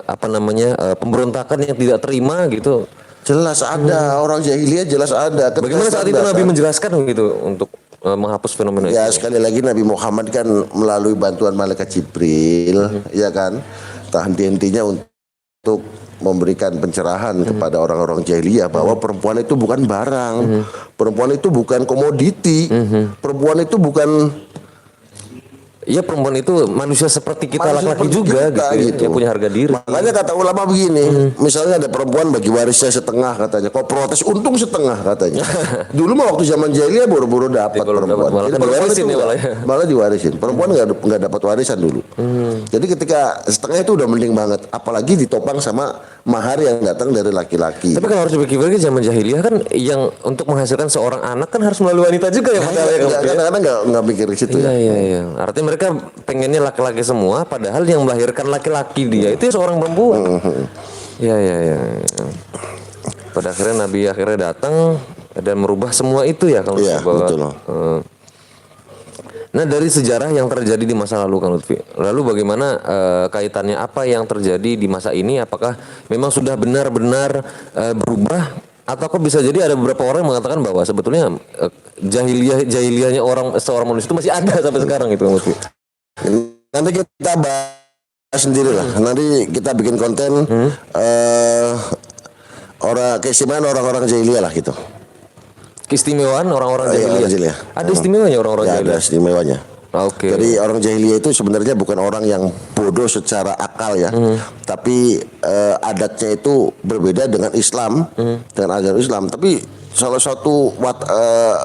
apa namanya pemberontakan yang tidak terima gitu? Jelas ada, orang jahiliyah jelas ada. Bagaimana saat itu Nabi menjelaskan gitu untuk menghapus fenomena itu? Ya sekali lagi Nabi Muhammad kan melalui bantuan malaikat Jibril, ya kan, tak henti-hentinya untuk memberikan pencerahan kepada orang-orang jahiliyah bahwa perempuan itu bukan barang, perempuan itu bukan komoditi, perempuan itu bukan. Iya, perempuan itu manusia seperti kita laki-laki juga gitu. Yang punya harga diri. Makanya kata ulama begini, misalnya ada perempuan bagi warisnya setengah katanya, kok protes untung setengah katanya. Dulu mah waktu zaman jahiliyah buru-buru dapat perempuan. Malah diwarisin. Perempuan nggak dapat warisan dulu. Jadi ketika setengah itu udah mending banget, apalagi ditopang sama mahar yang datang dari laki-laki. Tapi kalau harus dipikir-pikir zaman jahiliyah kan yang untuk menghasilkan seorang anak kan harus melalui wanita juga ya. Kadang-kadang nggak mikir ke situ ya. Iya. Artinya mereka pengennya laki-laki semua, padahal yang melahirkan laki-laki dia itu seorang perempuan. Iya. Pada akhirnya Nabi datang dan merubah semua itu ya kalau betul. Nah, dari sejarah yang terjadi di masa lalu Kang Lutfi, lalu bagaimana kaitannya apa yang terjadi di masa ini? Apakah memang sudah benar-benar berubah? Ataukah bisa jadi ada beberapa orang yang mengatakan bahwa sebetulnya jahiliyahnya seorang manusia itu masih ada sampai sekarang gitu Kang Lutfi? Nanti kita bahas sendiri lah. Nanti kita bikin konten keistimewaan orang-orang jahiliyah lah gitu. Keistimewaan orang-orang jahiliyah. Ada istimewanya orang-orang jahiliyah. Ada istimewanya. Oke. Jadi orang jahiliyah itu sebenarnya bukan orang yang bodoh secara akal ya, tapi adatnya itu berbeda dengan Islam, dengan ajaran Islam. Tapi salah satu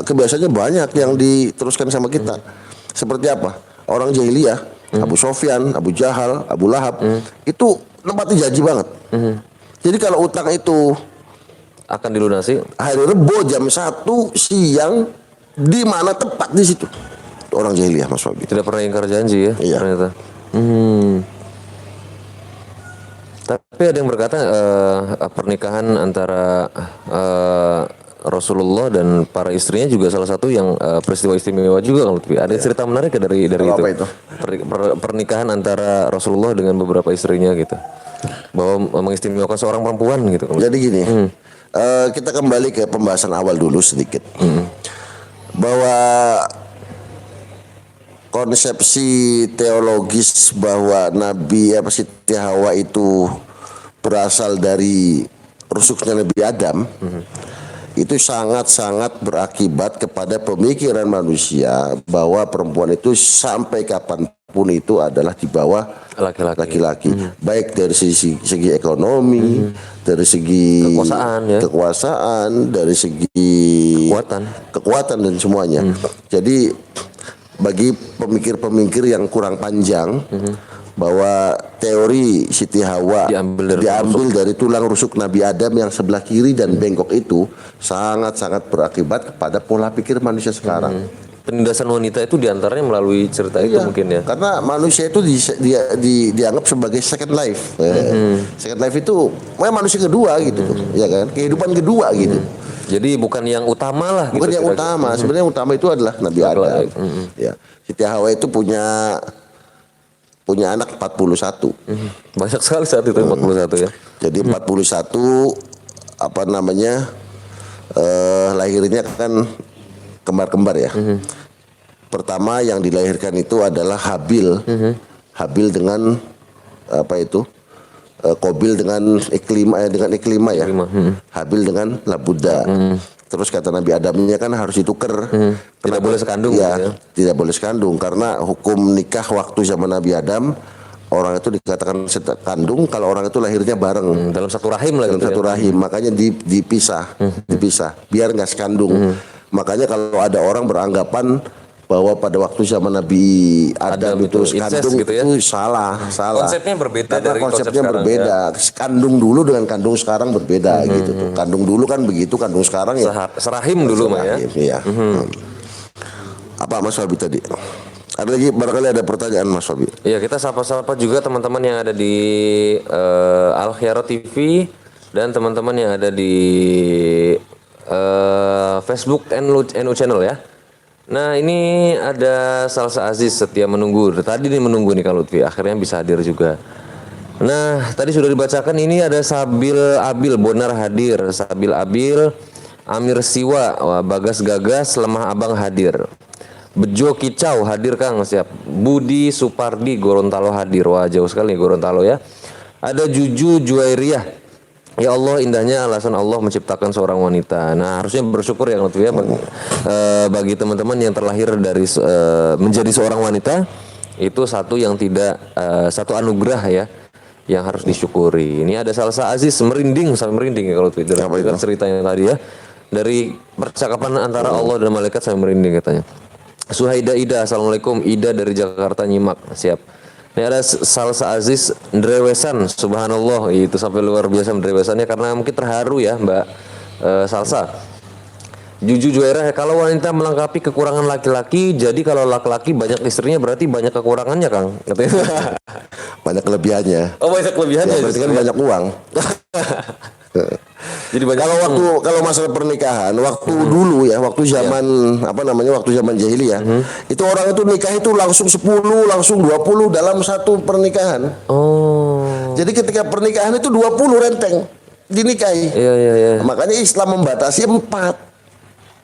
kebiasaannya banyak yang diteruskan sama kita. Seperti apa? Orang jahiliyah, Abu Sofyan, Abu Jahal, Abu Lahab, itu tempatnya janji banget. Jadi kalau utang itu akan dilunasi hari Rebo jam 1 siang, di mana tepat di situ. Orang jahiliyah Mas Wabi. Tidak pernah ingkar janji ya. Iya. Ternyata. Tapi ada yang berkata pernikahan antara Rasulullah dan para istrinya juga salah satu yang peristiwa istimewa juga Kang Lutfi. Ada cerita menarik ya dari itu? Apa itu? Pernikahan antara Rasulullah dengan beberapa istrinya gitu. Bahwa mengistimewakan seorang perempuan gitu. Jadi gini, kita kembali ke pembahasan awal dulu sedikit. Bahwa konsepsi teologis bahwa Nabi Siti Hawa itu berasal dari rusuknya Nabi Adam, itu sangat-sangat berakibat kepada pemikiran manusia bahwa perempuan itu sampai kapanpun itu adalah di bawah laki-laki. Baik dari segi ekonomi, dari segi kekuasaan, dari segi kekuatan dan semuanya. Jadi bagi pemikir-pemikir yang kurang panjang, bahwa teori Siti Hawa diambil dari tulang rusuk Nabi Adam yang sebelah kiri dan bengkok itu sangat-sangat berakibat kepada pola pikir manusia sekarang. Penindasan wanita itu diantaranya melalui cerita itu mungkin ya. Karena manusia itu dianggap sebagai second life. Second life itu manusia kedua gitu, ya kan? Kehidupan kedua gitu. Jadi bukan yang utama lah. Bukan yang utama. Sebenarnya yang utama itu adalah Nabi Adam. Ya, Siti Hawa itu punya anak 41. Banyak sekali saat itu 41 ya. Jadi 41 lahirnya kan kembar-kembar ya. Pertama yang dilahirkan itu adalah Habil. Habil dengan Qabil dengan Iklima ya. Habil dengan Labuda. Terus kata Nabi Adamnya kan harus ditukar. Tidak boleh sekandung ya. Tidak boleh sekandung karena hukum nikah waktu zaman Nabi Adam orang itu dikatakan kandung kalau orang itu lahirnya bareng dalam satu rahim lah dalam gitu satu ya. rahim, makanya dipisah biar nggak sekandung. Makanya kalau ada orang beranggapan bahwa pada waktu zaman Nabi Adam itu sekandung gitu ya? itu salah. Konsepnya berbeda Karena dari konsepnya konsep berbeda. Kandung dulu dengan kandung sekarang berbeda gitu tuh. Kandung dulu kan begitu, kandung sekarang ya serahim dulu mah ya. Iya. Apa Mas Wabi tadi? Ada lagi barangkali ada pertanyaan Mas Wabi? Iya, kita sapa-sapa juga teman-teman yang ada di Al Khiyarah TV dan teman-teman yang ada di Facebook NU Channel ya. Nah, ini ada Salsa Aziz setia menunggu. Tadi nih menunggu nih kalau Lutfi, akhirnya bisa hadir juga. Nah, tadi sudah dibacakan, ini ada Sabil Abil Bonar hadir, Sabil Abil, Amir Siwa, wah, Bagas Gagas, Lemah Abang hadir. Bejo Kicau hadir Kang, siap. Budi Supardi Gorontalo hadir, wah jauh sekali Gorontalo ya. Ada Juju Juwairiyah. Ya Allah, indahnya alasan Allah menciptakan seorang wanita. Nah, harusnya bersyukur ya Lutfi ya bagi teman-teman yang terlahir dari menjadi seorang wanita, itu satu yang tidak satu anugerah ya yang harus disyukuri. Ini ada Salsa Aziz merinding sampai merinding ya kalau tidak dengar ceritanya tadi ya. Dari percakapan antara Allah dan malaikat sampai merinding katanya. Suhaida Ida, Assalamualaikum. Ida dari Jakarta nyimak, siap. Ini ada Salsa Aziz Ndrewesan, subhanallah, itu sampai luar biasa Ndrewesannya karena mungkin terharu ya Mbak Salsa. Juju Juwairah, kalau wanita melengkapi kekurangan laki-laki, jadi kalau laki-laki banyak istrinya berarti banyak kekurangannya Kang, katanya. Banyak kelebihannya. Oh, banyak kelebihannya Ya, berarti kan banyak uang. Jadi banyak kalau masalah pernikahan waktu dulu ya, waktu zaman waktu zaman jahiliyah, itu orang itu nikah itu langsung 10, langsung 20 dalam satu pernikahan. Oh. Jadi ketika pernikahan itu 20 renteng dinikahi. Iya. Makanya Islam membatasi 4.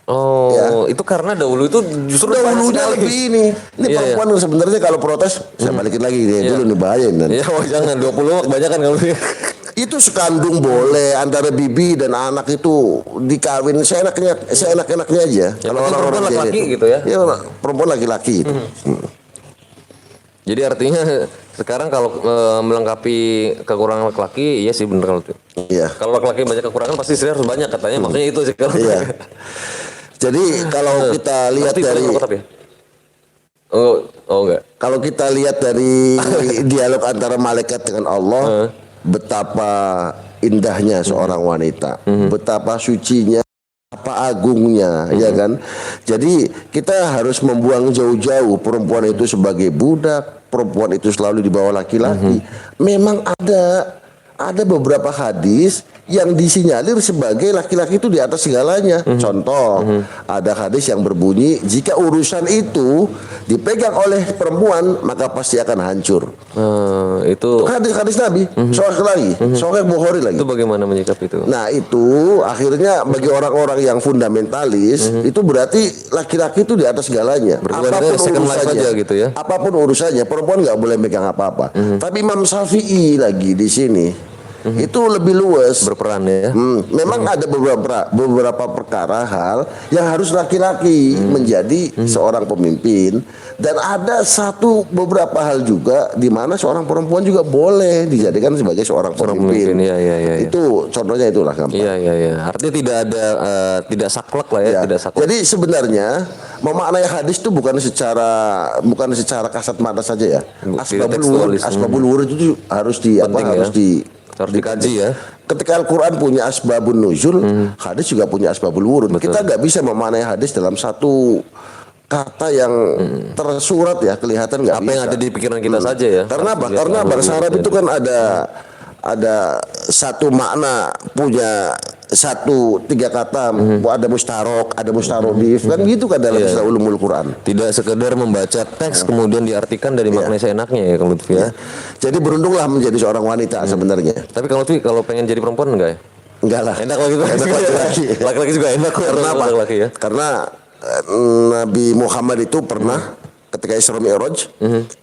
Oh, ya. Itu karena dahulu itu justru dahulunya lebih ini perempuan sebenarnya kalau protes saya balikin lagi dulu nih bahaya nih. Iya, jangan 20 kebanyakan kalau itu sekandung boleh antara bibi dan anak itu dikawin seenak-enaknya aja. Ya, kalau orang laki-laki gitu ya. Ya, perempuan laki-laki itu. Jadi artinya sekarang kalau melengkapi kekurangan laki-laki, iya sih bener kalau itu. Iya. Kalau laki-laki banyak kekurangan pasti istri harus banyak katanya, maksudnya itu sih kalau. Iya. Jadi kalau kita lihat dari enggak. Kalau kita lihat dari dialog antara malaikat dengan Allah, betapa indahnya seorang wanita, betapa sucinya, apa agungnya, ya kan. Jadi kita harus membuang jauh-jauh perempuan itu sebagai budak, perempuan itu selalu di bawah laki-laki. Memang ada beberapa hadis yang disinyalir sebagai laki-laki itu di atas segalanya. Contoh, ada hadis yang berbunyi jika urusan itu dipegang oleh perempuan maka pasti akan hancur. Itu hadis Nabi. Sahih Bukhari lagi. Itu bagaimana menyikapi itu? Nah, itu akhirnya bagi orang-orang yang fundamentalis itu berarti laki-laki itu di atas segalanya. Apapun urusannya, gitu ya. Apapun urusannya, perempuan nggak boleh megang apa-apa. Tapi Imam Syafi'i lagi di sini itu lebih luas berperan ya. Memang ada beberapa perkara hal yang harus laki-laki menjadi seorang pemimpin, dan ada beberapa hal juga di mana seorang perempuan juga boleh dijadikan sebagai seorang pemimpin. Ya. Itu contohnya itulah gampang. Iya. Artinya tidak ada tidak saklek lah ya, tidak saklek. Jadi sebenarnya memaknai hadis itu bukan secara kasat mata saja ya. Asbabul wurud itu harus dikaji ya. Ketika Al-Quran punya asbabun nuzul, hadis juga punya asbabul wurud. Kita nggak bisa memaknai hadis dalam satu kata yang tersurat ya, kelihatan nggak bisa. Apa yang ada di pikiran kita saja ya. Karena apa? Karena bahasa Arab itu kan ada satu makna, punya 3 kata, ada mustarok, ada mustarodif, kan gitu kan dalam istilah ulumul Quran. Tidak sekedar membaca teks kemudian diartikan dari makna seenaknya ya kalau Lutfi ya. Jadi beruntunglah menjadi seorang wanita sebenarnya. Tapi kalau Lutfi kalau pengen jadi perempuan enggak ya? Enggak lah. Enak lagi laki-laki. Laki-laki juga enak. Karena apa? Laki-laki ya. Karena Nabi Muhammad itu pernah ketika Isra Mi'raj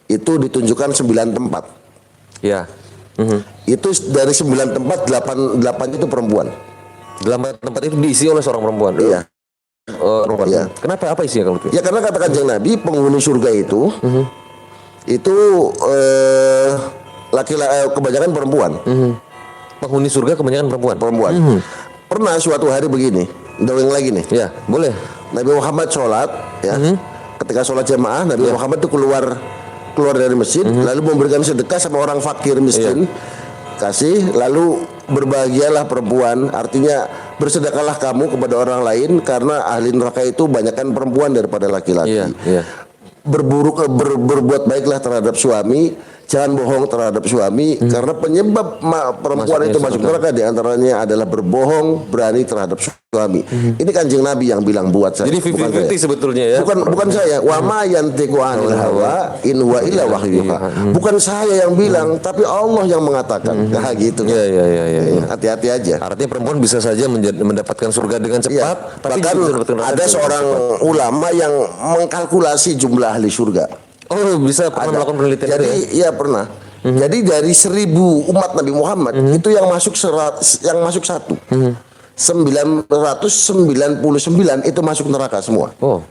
itu ditunjukkan 9 tempat. Ya. Itu dari 9 tempat 8 itu perempuan. 8 tempat itu diisi oleh seorang perempuan. Iya. Perempuan. Iya. Kenapa, apa isinya kalau itu? Ya karena kata Kanjeng Nabi penghuni surga itu itu kebanyakan perempuan. Penghuni surga kebanyakan perempuan. Pernah suatu hari begini, dongeng lagi nih. Ya, boleh. Nabi Muhammad sholat, ya. Ketika sholat jamaah, Nabi Muhammad itu keluar dari masjid, lalu memberikan sedekah sama orang fakir miskin. Kasih, lalu berbahagialah perempuan, artinya bersedekahlah kamu kepada orang lain karena ahli neraka itu banyakkan perempuan daripada laki-laki. Berbuat baiklah terhadap suami, jangan bohong terhadap suami, karena penyebab perempuan itu masuk neraka diantaranya adalah berbohong berani terhadap suami. Ini Kanjeng Nabi yang bilang buat saya. Jadi 50-50 sebetulnya ya. Bukan saya. Wa ma yantiqu anil hawa in huwa illa wahyu. Bukan saya yang bilang, tapi Allah yang mengatakan. Nah, gitu. Iya. Hati-hati aja. Artinya perempuan bisa saja mendapatkan surga dengan cepat, tapi bahkan ada seorang ulama yang mengkalkulasi jumlah ahli surga. Oh, bisa pernah melakukan penelitian. Jadi iya pernah. Jadi dari 1000 umat Nabi Muhammad itu yang masuk satu. 999 itu masuk neraka semua. Oh.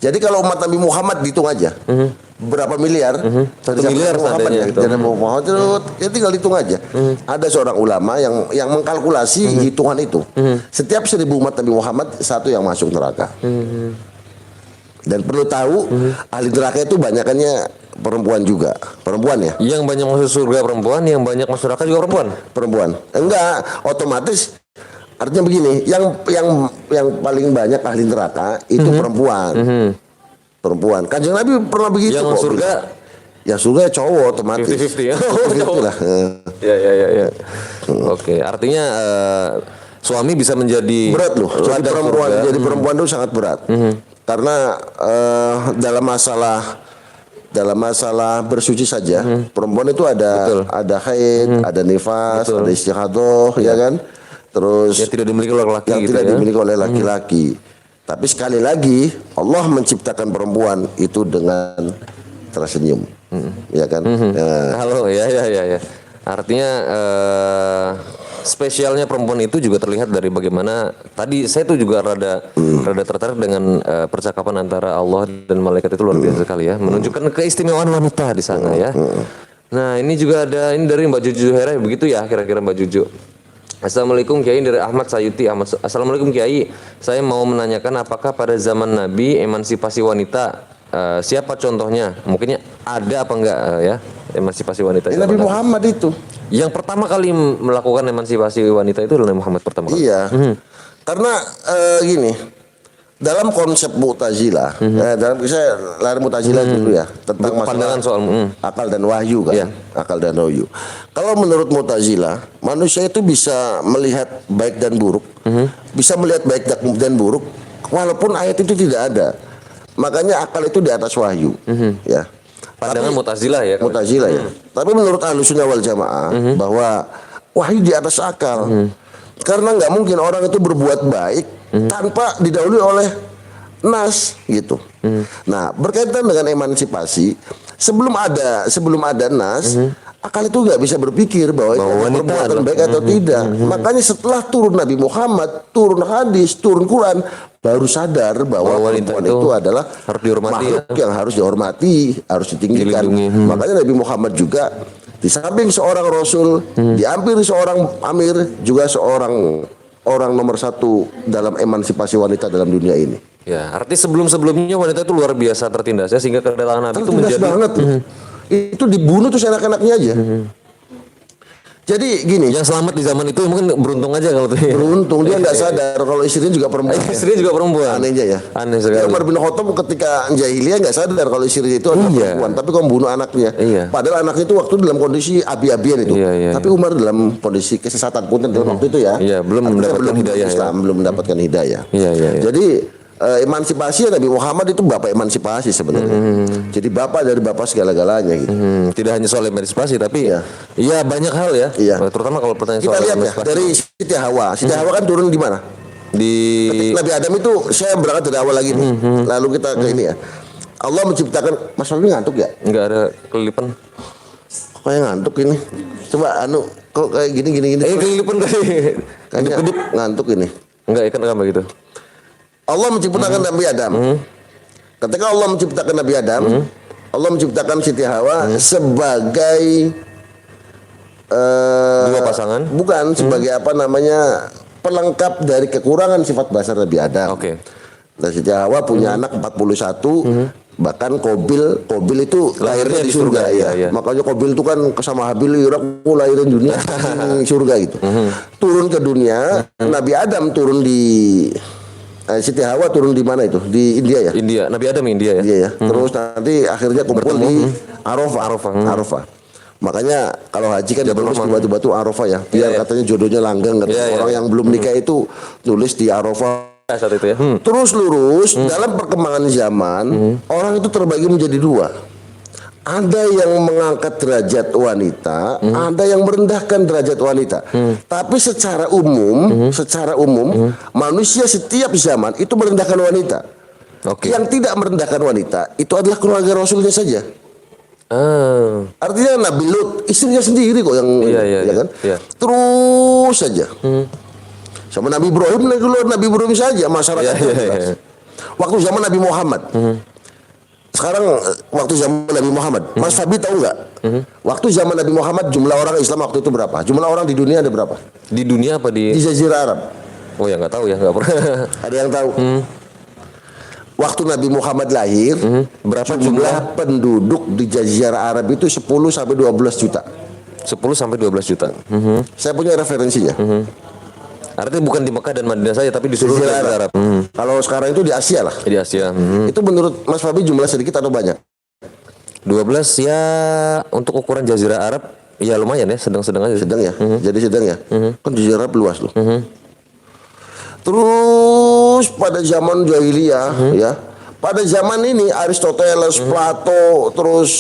Jadi kalau umat Nabi Muhammad dihitung aja berapa miliar, 1 miliar seadanya gitu. Ya tinggal hitung aja. Ada seorang ulama yang mengkalkulasi hitungan itu. Setiap 1000 umat Nabi Muhammad satu yang masuk neraka. Dan perlu tahu ahli neraka itu banyakannya perempuan juga. Perempuan ya. Yang banyak masuk surga perempuan, yang banyak masuk neraka juga Perempuan. Enggak, otomatis artinya begini, yang paling banyak ahli neraka itu perempuan. Perempuan. Kanjeng Nabi pernah begitu yang kok. Surga yang surga cowok otomatis. 50-50 ya. Itulah. Ya. Oke, artinya suami bisa menjadi berat loh. Jadi perempuan itu sangat berat. Karena dalam masalah bersuci saja, perempuan itu ada haid, ada nifas, ada istihadah, ya kan? Terus yang tidak dimiliki oleh laki-laki yang tidak dimiliki oleh laki-laki. Tapi sekali lagi Allah menciptakan perempuan itu dengan tersenyum, ya kan? Halo, ya. Artinya spesialnya perempuan itu juga terlihat dari bagaimana tadi saya tuh juga rada tertarik dengan percakapan antara Allah dan malaikat itu luar biasa sekali ya, menunjukkan keistimewaan wanita di sana ya. Nah ini juga ada ini dari Mbak Juju Hera begitu ya kira-kira Mbak Juju. Assalamualaikum Kiai, dari Ahmad Sayuti. Assalamualaikum Kiai, saya mau menanyakan apakah pada zaman Nabi emansipasi wanita siapa contohnya? Mungkinnya ada apa enggak ya emansipasi wanita? Nabi Muhammad itu. Yang pertama kali melakukan emansipasi wanita itu adalah Nabi Muhammad pertama kali. Iya. Karena gini, dalam konsep Mu'tazilah, dalam saya lari Mu'tazilah dulu ya, tentang masalah soal akal dan wahyu kan. Akal dan wahyu. Kalau menurut Mu'tazilah, manusia itu bisa melihat baik dan buruk, bisa melihat baik dan buruk, walaupun ayat itu tidak ada. Makanya akal itu di atas wahyu, ya. Pandangan Mu'tazilah ya. Mu'tazilah ya. Tapi menurut Ahlussunnah wal Jamaah bahwa wahyu di atas akal. Karena nggak mungkin orang itu berbuat baik tanpa didahului oleh nas gitu. Nah, berkaitan dengan emansipasi, sebelum ada nas, akal itu nggak bisa berpikir bahwa itu perbuatan baik atau tidak. Makanya setelah turun Nabi Muhammad, turun hadis, turun Quran, baru sadar bahwa perempuan itu adalah makhluk yang harus dihormati, harus ditinggikan. Makanya Nabi Muhammad juga di samping seorang Rasul, diampiri seorang Amir, juga seorang orang nomor satu dalam emansipasi wanita dalam dunia ini. Ya, arti sebelum-sebelumnya wanita itu luar biasa tertindas ya, sehingga kedatangan Nabi itu menjadi banget. Itu dibunuh tuh enak-enaknya aja. Jadi gini, yang selamat di zaman itu mungkin beruntung aja kalau tuh. Beruntung dia nggak sadar kalau istrinya juga perempuan. Istrinya juga perempuan. Anehnya ya. Aneh sekali. Umar bin Khattab ketika jahiliyah nggak sadar kalau istrinya itu adalah perempuan, tapi kau membunuh anaknya. Padahal anaknya itu waktu dalam kondisi abi-abian itu. Tapi Umar dalam kondisi kesesatan pun dalam waktu itu ya. Belum mendapatkan hidayah. Islam belum mendapatkan hidayah. Jadi emansipasi Nabi Muhammad itu bapak emansipasi sebenarnya. Jadi bapak dari bapak segala-galanya gitu. Tidak hanya soal emansipasi tapi ya banyak hal ya. Terutama kalau pertanyaan kita soal lihat ya dari Siti Hawa. Siti Hawa kan turun di mana? Ketika Nabi Adam itu, saya berangkat dari awal lagi nih. Lalu kita ke ini ya. Allah menciptakan, Mas Fahmi ngantuk ya? Enggak ada kelilipan. Kok kayak ngantuk ini? Coba kok kayak gini. Kelilipan kayaknya ngantuk ini. Enggak, ikan apa gitu. Allah menciptakan Nabi Adam. Ketika Allah menciptakan Nabi Adam, Allah menciptakan Siti Hawa sebagai dua pasangan? Bukan, sebagai apa namanya, pelengkap dari kekurangan sifat dasar Nabi Adam. Oke. Dan Siti Hawa punya anak 41, bahkan Kobil itu lahirnya di surga ya. iya. Makanya Kobil itu kan sama Habil, aku lahirin dunia di surga gitu. Turun ke dunia, Nabi Adam turun di Siti Hawa turun di mana itu? Di India ya? India, Nabi Adam India ya. India ya. Terus nanti akhirnya kumpul di Arafah. Makanya kalau haji kan ditulis di batu-batu Arafah ya. Biar katanya jodohnya langgeng. Orang yang belum nikah itu tulis di Arafah. Saat itu ya. Terus lurus dalam perkembangan zaman orang itu terbagi menjadi dua. Ada yang mengangkat derajat wanita, ada yang merendahkan derajat wanita. Tapi secara umum, manusia setiap zaman itu merendahkan wanita. Yang tidak merendahkan wanita itu adalah keluarga Rasulnya saja. Artinya Nabi Lut istrinya sendiri kok yang ya kan. Terus saja. Sama Nabi Ibrahim, Nabi Ibrahim saja masyarakat. Waktu zaman Nabi Muhammad. Sekarang waktu zaman Nabi Muhammad, Mas Fabi tahu nggak? Waktu zaman Nabi Muhammad jumlah orang Islam waktu itu berapa? Jumlah orang di dunia ada berapa? Di dunia apa di? Di Jazirah Arab. Oh ya nggak tahu ya, nggak pernah. Ada yang tahu? Waktu Nabi Muhammad lahir, berapa jumlah penduduk di Jazirah Arab itu 10 sampai 12 juta. 10 sampai 12 juta. Saya punya referensinya. Artinya bukan di Mekah dan Madinah saja, tapi di seluruh Jazirah Arab. Kalau sekarang itu di Asia lah. Di Asia. Itu menurut Mas Fabi jumlah sedikit atau banyak? 12 ya, untuk ukuran Jazirah Arab ya lumayan ya, sedang-sedang aja. Sedang ya. Jadi sedang ya. Kan Jazirah Arab luas loh. Terus pada zaman jahiliyah ya. Pada zaman ini Aristoteles, Plato, terus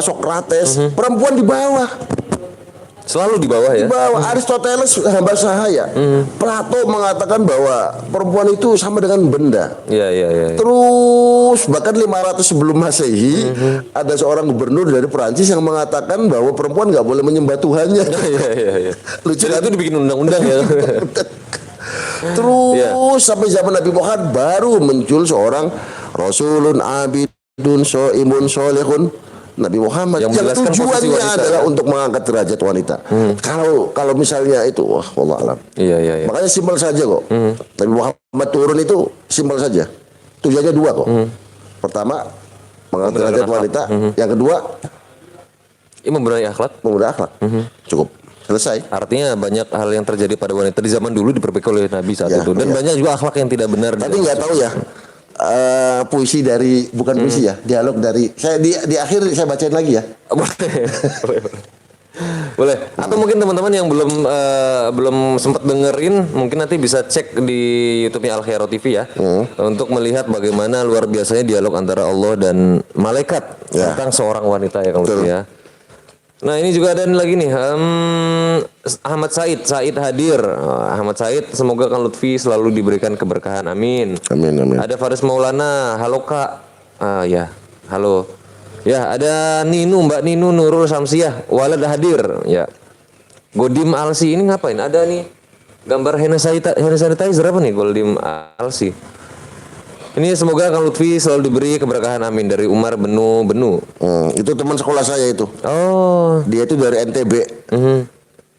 Sokrates, perempuan di bawah. Selalu di bawah ya. Di bawah. Aristoteles hamba sahaya. Plato mengatakan bahwa perempuan itu sama dengan benda. Iya. Terus bahkan 500 sebelum Masehi ada seorang gubernur dari Perancis yang mengatakan bahwa perempuan nggak boleh menyembah Tuhannya. Iya. Lucu itu dibikin undang-undang ya. Terus sampai zaman Nabi Muhammad baru muncul seorang Rasulun abidun so'imun solehun, Nabi Muhammad yang tujuannya adalah untuk mengangkat derajat wanita. Kalau misalnya itu, wah, wallah alam. Iya. Makanya simpel saja kok. Nabi Muhammad turun itu simpel saja. Tujuannya dua kok. Pertama, mengangkat derajat wanita. Yang kedua, membenahi akhlak. Cukup. Selesai. Artinya banyak hal yang terjadi pada wanita di zaman dulu diperbaiki oleh Nabi saat itu. Dan banyak juga akhlak yang tidak benar. Tapi nggak tahu ya. Puisi dari, bukan puisi ya, dialog dari saya di akhir saya bacain lagi ya. Boleh. Atau mungkin teman-teman yang belum sempat dengerin, mungkin nanti bisa cek di YouTube-nya Al Khairot TV ya, untuk melihat bagaimana luar biasanya dialog antara Allah dan malaikat tentang seorang wanita ya, kalau ya. Nah ini juga ada lagi nih, Ahmad Said hadir. Ahmad Said, semoga Kang Lutfi selalu diberikan keberkahan, amin. Amin. Ada Faris Maulana, halo Kak. Ya, halo. Ya, ada Mbak Ninu Nurul Samsiah, Walad hadir. Ya. Godim Alsi ini ngapain? Ada nih gambar hand sanitizer apa nih, Godim Alsi. Ini semoga Kang Lutfi selalu diberi keberkahan, amin. Dari Umar Benu. Itu teman sekolah saya itu. Oh. Dia itu dari NTB.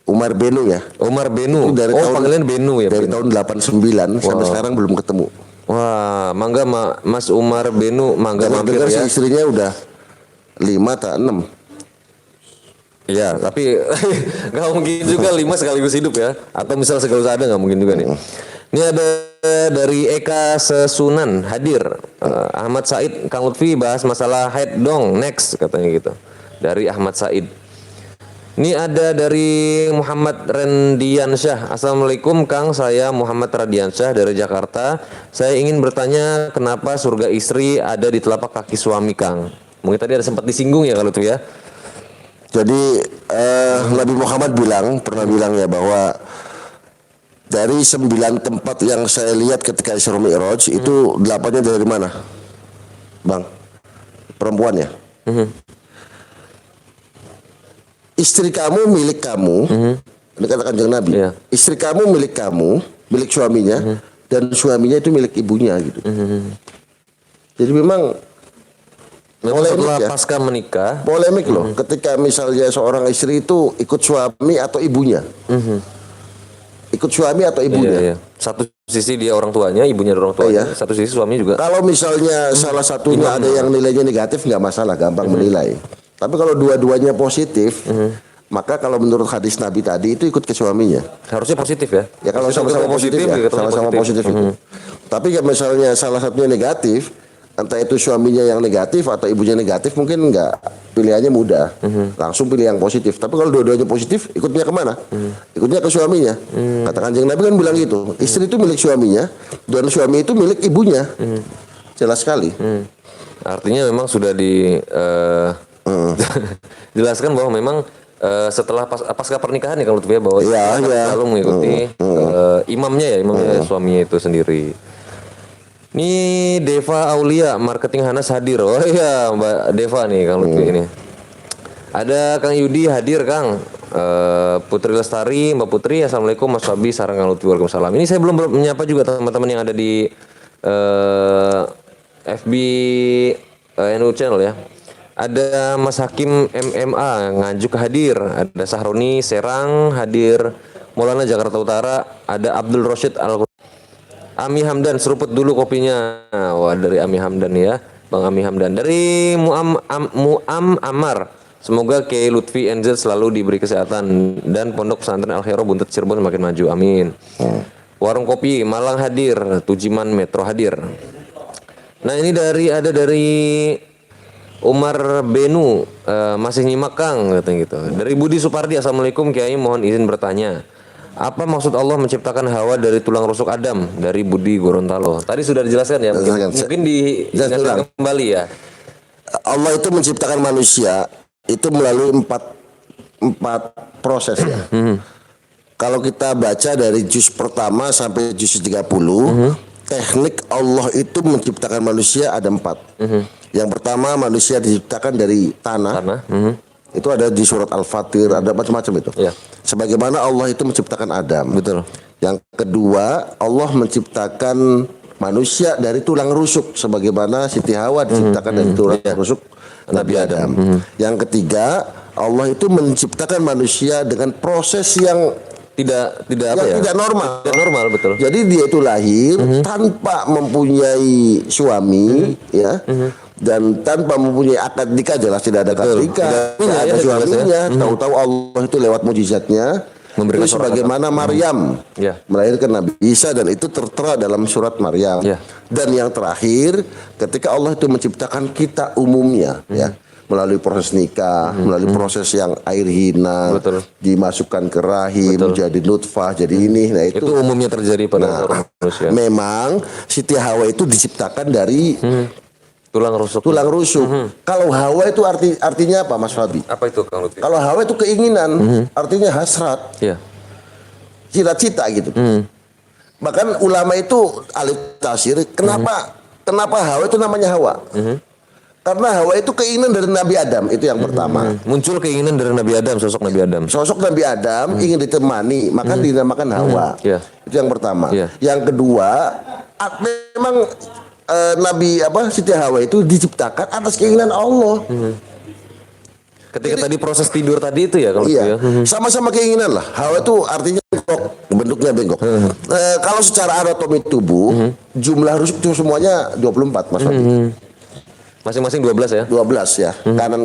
Umar Benu ya. Umar Benu. Itu dari tahun, panggilan Benu ya. Dari tahun 89 sampai sekarang belum ketemu. Wah, mangga Mas Umar Benu, mangga mampir ya. Si istrinya udah 5 atau 6. Iya, tapi nggak mungkin juga 5 sekaligus hidup ya. Atau misal sekaligus ada, nggak mungkin juga nih. Ini ada dari Eka Sesunan hadir. Ahmad Said, Kang Lutfi bahas masalah haid dong, next katanya gitu. Dari Ahmad Said. Ini ada dari Muhammad Rendiansyah. Assalamualaikum Kang, saya Muhammad Rendiansyah dari Jakarta. Saya ingin bertanya kenapa surga istri ada di telapak kaki suami Kang. Mungkin tadi ada sempat disinggung ya kalau tuh ya. Jadi Nabi Muhammad pernah bilang ya bahwa dari 9 tempat yang saya lihat ketika Isra Mi'raj itu 8-nya dari mana? Bang, perempuan ya. Istri kamu milik kamu, ini kata Kanjeng Nabi. Istri kamu milik kamu, milik suaminya, dan suaminya itu milik ibunya gitu. Jadi memang Memang setelah ya. pasca menikah. Polemik loh, ketika misalnya seorang istri itu ikut suami atau ibunya. Ikut suami atau ibunya. Iya. Satu sisi dia orang tuanya, ibunya orang tuanya. Satu sisi suami juga. Kalau misalnya salah satunya ada yang nilainya negatif, nggak masalah, gampang menilai. Tapi kalau dua-duanya positif, maka kalau menurut hadis Nabi tadi itu ikut ke suaminya. Harusnya positif ya. Ya kalau sama-sama positif ya, sama-sama positif itu. Tapi kalau misalnya salah satunya negatif, entah itu suaminya yang negatif atau ibunya negatif, mungkin nggak, pilihannya mudah, langsung pilih yang positif. Tapi kalau dua-duanya positif, ikutnya kemana? Ikutnya ke suaminya. Kata Kanjeng Nabi kan bilang gitu, istri itu milik suaminya dan suami itu milik ibunya. Jelas sekali. Artinya memang sudah jelaskan bahwa memang setelah pasca pernikahan ya kalau ya bahwa selalu mengikuti imamnya suaminya itu sendiri. Ini Deva Aulia, marketing Hanas hadir. Oh iya, Mbak Deva nih Kang Lutfi ini. Ada Kang Yudi hadir, Kang. Putri Lestari, Mbak Putri, Assalamualaikum Mas Fabi, sarang Kang Lutfi, waalaikumsalam. Ini saya belum menyapa juga teman-teman yang ada di FB NU Channel ya. Ada Mas Hakim MMA Nganjuk hadir, ada Sahroni Serang hadir, Maulana Jakarta Utara, ada Abdul Rosyid Al Ami Hamdan, seruput dulu kopinya. Wah, dari Ami Hamdan ya, Bang Ami Hamdan. Dari Muam Amar, semoga Kiai Lutfi NZ selalu diberi kesehatan dan Pondok Pesantren Al Khairah Buntet Cirebon semakin maju, amin. Warung Kopi Malang hadir, Tujiman Metro hadir. Nah ini ada dari Umar Benu, masih nyimak Kang, katanya gitu. Dari Budi Supardi, Assalamualaikum Kiai, mohon izin bertanya. Apa maksud Allah menciptakan Hawa dari tulang rusuk Adam? Dari Budi Gorontalo. Tadi sudah dijelaskan ya, mungkin dijelaskan kembali ya. Allah itu menciptakan manusia itu melalui empat proses ya. Kalau kita baca dari juz pertama sampai juz 30, teknik Allah itu menciptakan manusia ada 4. Yang pertama, manusia diciptakan dari tanah. Itu ada di surat Al-Fatir, ada macam-macam itu. Ya. Sebagaimana Allah itu menciptakan Adam. Betul. Yang kedua, Allah menciptakan manusia dari tulang rusuk, sebagaimana Siti Hawa diciptakan dari tulang rusuk Nabi Adam. Yang ketiga, Allah itu menciptakan manusia dengan proses yang tidak normal. Tidak normal, betul. Jadi dia itu lahir tanpa mempunyai suami, ya. Dan tanpa mempunyai akad nikah, jelas tidak ada akad nikah, tidak ada suaminya. Tahu-tahu Allah itu lewat mujizatnya memberikan itu sebagaimana Maryam melahirkan Nabi Isa, dan itu tertera dalam surat Maryam. Dan yang terakhir, ketika Allah itu menciptakan kita umumnya, ya, melalui proses nikah, melalui proses yang air hina dimasukkan ke rahim, jadi nutfah, jadi ini. Nah itu umumnya terjadi pada manusia. Memang Siti Hawa itu diciptakan dari tulang rusuk. Kalau Hawa itu artinya apa, Mas Fabi? Apa itu, Kang Lutfi? Kalau Hawa itu keinginan, artinya hasrat, cita-cita gitu. Bahkan ulama itu alif tafsir, kenapa Hawa itu namanya Hawa? Karena Hawa itu keinginan dari Nabi Adam, itu yang pertama. Muncul keinginan dari Nabi Adam, sosok Nabi Adam. Sosok Nabi Adam ingin ditemani, maka dinamakan Hawa. Itu yang pertama. Yang kedua, memang Siti Hawa itu diciptakan atas keinginan Allah. Ketika tadi proses tidur tadi itu ya, kalau sama-sama keinginan lah. Hawa itu artinya bengkok, bentuknya bengkok. Kalau secara anatomi tubuh, jumlah rusuk itu semuanya 24, Mas Fabi. Masing-masing 12 ya? 12 ya.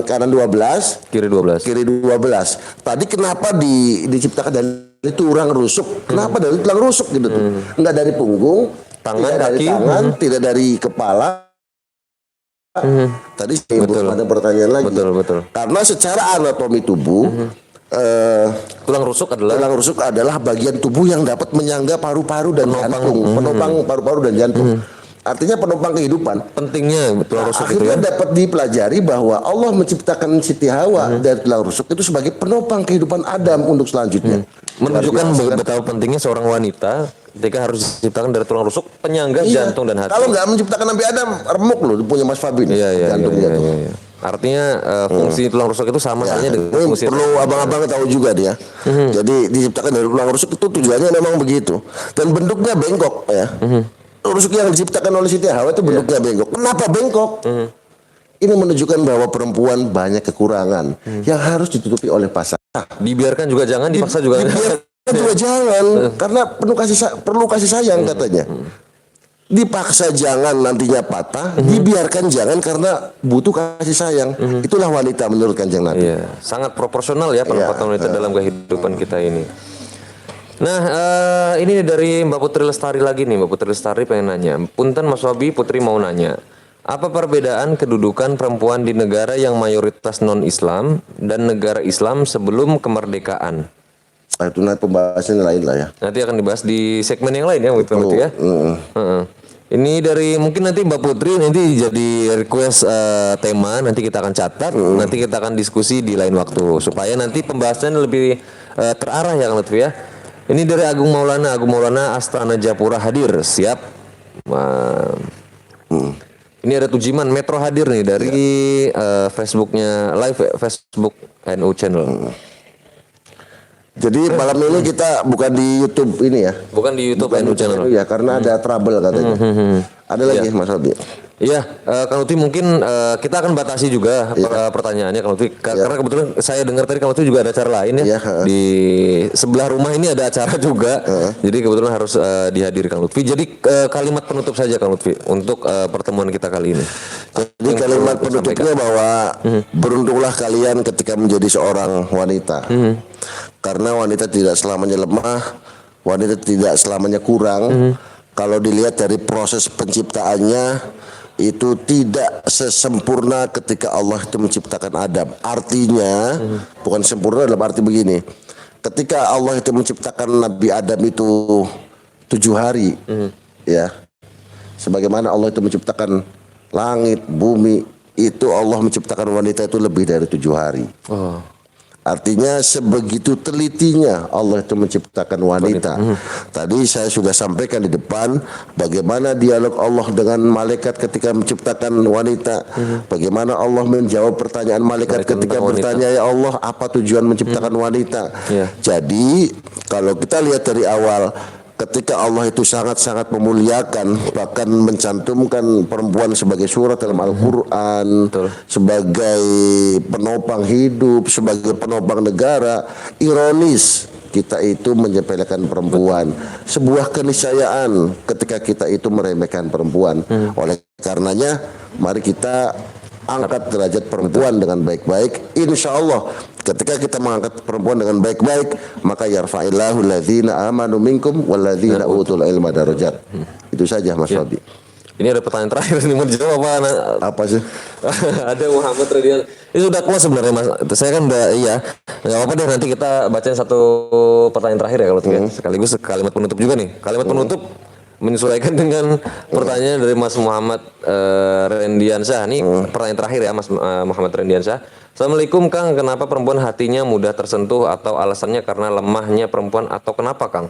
Kanan 12, kiri 12. Kiri 12. Tadi kenapa diciptakan dari tulang rusuk? Kenapa dari tulang rusuk gitu tuh? Enggak dari punggung, tangan, tidak dari tangan, tidak dari kepala. Tadi ada pertanyaan lagi. Betul. Karena secara anatomi tubuh, tulang rusuk adalah bagian tubuh yang dapat menyangga paru-paru dan jantung, penopang paru-paru dan jantung. Artinya penopang kehidupan. Pentingnya tulang rusuk itu akhirnya dapat dipelajari bahwa Allah menciptakan Siti Hawa dari tulang rusuk itu sebagai penopang kehidupan Adam untuk selanjutnya. Menunjukkan betapa pentingnya seorang wanita ketika harus diciptakan dari tulang rusuk, penyangga jantung dan hati. Kalau nggak menciptakan Nabi Adam, remuk loh punya Mas Fabi. Jantungnya tuh. Artinya fungsi tulang rusuk itu sama halnya dengan fungsi. Perlu abang-abang tahu juga dia. Jadi diciptakan dari tulang rusuk itu tujuannya memang begitu. Dan bentuknya bengkok ya. Rusuk yang diciptakan oleh Siti Hawa itu bentuknya bengkok. Kenapa bengkok? Ini menunjukkan bahwa perempuan banyak kekurangan yang harus ditutupi oleh pasangan. Dibiarkan juga jangan, dipaksa juga. Dibiarkan juga jangan, karena perlu kasih sayang katanya. Dipaksa jangan nantinya patah, dibiarkan jangan karena butuh kasih sayang. Itulah wanita menurut Kanjeng Nabi. Iya, sangat proporsional ya penempatan wanita dalam kehidupan kita ini. Nah, ini dari Mbak Putri Lestari lagi nih. Mbak Putri Lestari pengen nanya. Punten Mas Wabi, Putri mau nanya. Apa perbedaan kedudukan perempuan di negara yang mayoritas non-Islam dan negara Islam sebelum kemerdekaan? Itu nanti pembahasannya lain lah ya. Nanti akan dibahas di segmen yang lain ya, Mbak Putri ya. Ini dari mungkin nanti Mbak Putri nanti jadi request tema, nanti kita akan catat, nanti kita akan diskusi di lain waktu supaya nanti pembahasannya lebih terarah ya Kang Lutfi ya. Ini dari Agung Maulana Astana Japura hadir, siap. Ini ada Tujiman Metro hadir nih dari Facebooknya live Facebook NU Channel. Jadi malam ini kita bukan di YouTube ini ya. Bukan di YouTube NU Channel. Ya, karena ada trouble katanya. Ada lagi Mas Wabi. Iya, Kang Lutfi mungkin kita akan batasi juga pertanyaannya Kang Lutfi karena kebetulan saya dengar tadi Kang Lutfi juga ada acara lain ya. Di sebelah rumah ini ada acara juga. Jadi kebetulan harus dihadiri Kang Lutfi. Jadi kalimat penutup saja Kang Lutfi untuk pertemuan kita kali ini. Jadi kalimat penutupnya bahwa beruntunglah kalian ketika menjadi seorang wanita. Karena wanita tidak selamanya lemah, wanita tidak selamanya kurang. Kalau dilihat dari proses penciptaannya itu tidak sesempurna ketika Allah itu menciptakan Adam. Artinya bukan sempurna dalam arti begini. Ketika Allah itu menciptakan Nabi Adam itu 7 hari, ya, sebagaimana Allah itu menciptakan langit, bumi, itu Allah menciptakan wanita itu lebih dari 7 hari. Artinya sebegitu telitinya Allah itu menciptakan wanita. Tadi saya sudah sampaikan di depan bagaimana dialog Allah dengan malaikat ketika menciptakan wanita. Bagaimana Allah menjawab pertanyaan malaikat ketika bertanya, ya Allah, apa tujuan menciptakan wanita? Jadi kalau kita lihat dari awal, ketika Allah itu sangat-sangat memuliakan, bahkan mencantumkan perempuan sebagai surat dalam Al-Quran, sebagai penopang hidup, sebagai penopang negara, ironis kita itu menyepelekan perempuan. Sebuah keniscayaan ketika kita itu meremehkan perempuan. Oleh karenanya, mari kita angkat derajat perempuan dengan baik-baik. Insya Allah ketika kita mengangkat perempuan dengan baik-baik, maka yarfa'illahu alladzina amanu minkum walladzina utul ilma darajat. Itu saja Mas Wabi. Ini ada pertanyaan terakhir nih, mau dijawab apa sih? Ada Muhammad Radian. Ini sudah keluar sebenarnya Mas. Saya kan udah nggak apa-apa deh, nanti kita bacain satu pertanyaan terakhir ya kalau sekaligus kalimat penutup juga nih. Kalimat penutup menyesuaikan dengan pertanyaan dari Mas Muhammad Rendiansyah. Ini pertanyaan terakhir ya Mas Muhammad Rendiansyah. Assalamualaikum Kang, kenapa perempuan hatinya mudah tersentuh atau alasannya karena lemahnya perempuan atau kenapa Kang?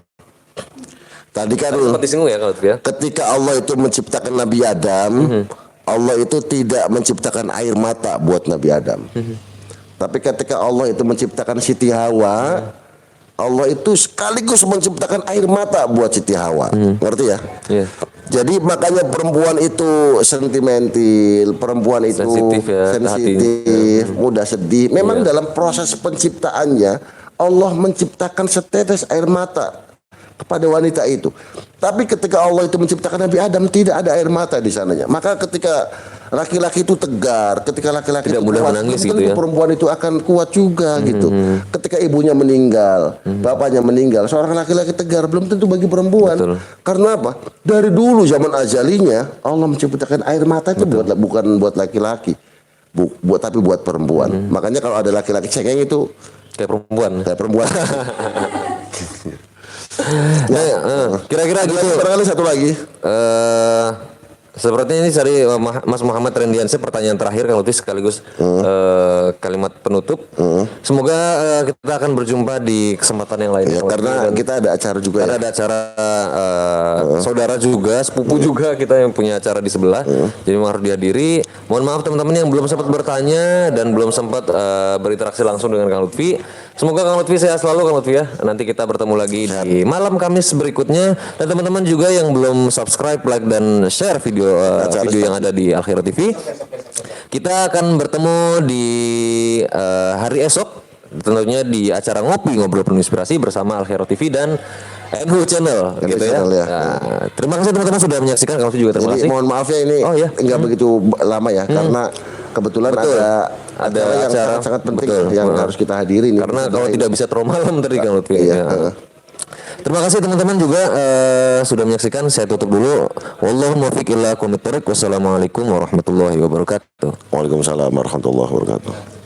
Tadi kan disinggung ya kalau ya. Ketika Allah itu menciptakan Nabi Adam, Allah itu tidak menciptakan air mata buat Nabi Adam. Tapi ketika Allah itu menciptakan Siti Hawa, Allah itu sekaligus menciptakan air mata buat Siti Hawa. Ngerti ya? Jadi makanya perempuan itu sentimental, perempuan itu sensitif, mudah sedih. Memang dalam proses penciptaannya Allah menciptakan setetes air mata kepada wanita itu. Tapi ketika Allah itu menciptakan Nabi Adam, tidak ada air mata di sananya. Maka ketika laki-laki itu tegar, ketika laki-laki tidak itu mudah kuat, menangis gitu ya. Perempuan itu akan kuat juga gitu. Ketika ibunya meninggal, bapaknya meninggal, seorang laki-laki tegar belum tentu bagi perempuan. Karena apa? Dari dulu zaman azalinya Allah menciptakan air mata itu bukan buat laki-laki, tapi buat perempuan. Makanya kalau ada laki-laki cengeng itu kayak perempuan. Kira-kira gitu. Barangkali satu lagi. Sepertinya ini dari Mas Muhammad Rendiansyah, pertanyaan terakhir Kang Lutfi sekaligus kalimat penutup. Semoga kita akan berjumpa di kesempatan yang lain. Ya, karena kita ada acara juga. Ada acara saudara juga, sepupu juga kita yang punya acara di sebelah. Jadi harus dihadiri. Mohon maaf teman-teman yang belum sempat bertanya dan belum sempat berinteraksi langsung dengan Kang Lutfi. Semoga Kang Lutfi sehat selalu Kang Lutfi ya. Nanti kita bertemu lagi di malam Kamis berikutnya. Dan teman-teman juga yang belum subscribe, like dan share video video yang ada di Al-Khairiyah TV. Kita akan bertemu di hari esok, tentunya di acara ngobrol penuh inspirasi bersama Al-Khairiyah TV dan NU Channel, gitu Channel, ya. ya. Nah, terima kasih teman-teman sudah menyaksikan. Kamu juga terima Jadi kasih. mohon maaf ya ini nggak begitu lama ya karena kebetulan ada yang sangat penting yang harus kita hadiri nih. Karena kalau tidak bisa terlalu malam tadi kan Lutfi. Iya. Terima kasih teman-teman juga sudah menyaksikan. Saya tutup dulu. Wallahu muwaffiq ila aqwamit thoriq. Wassalamualaikum warahmatullahi wabarakatuh. Waalaikumsalam warahmatullahi wabarakatuh.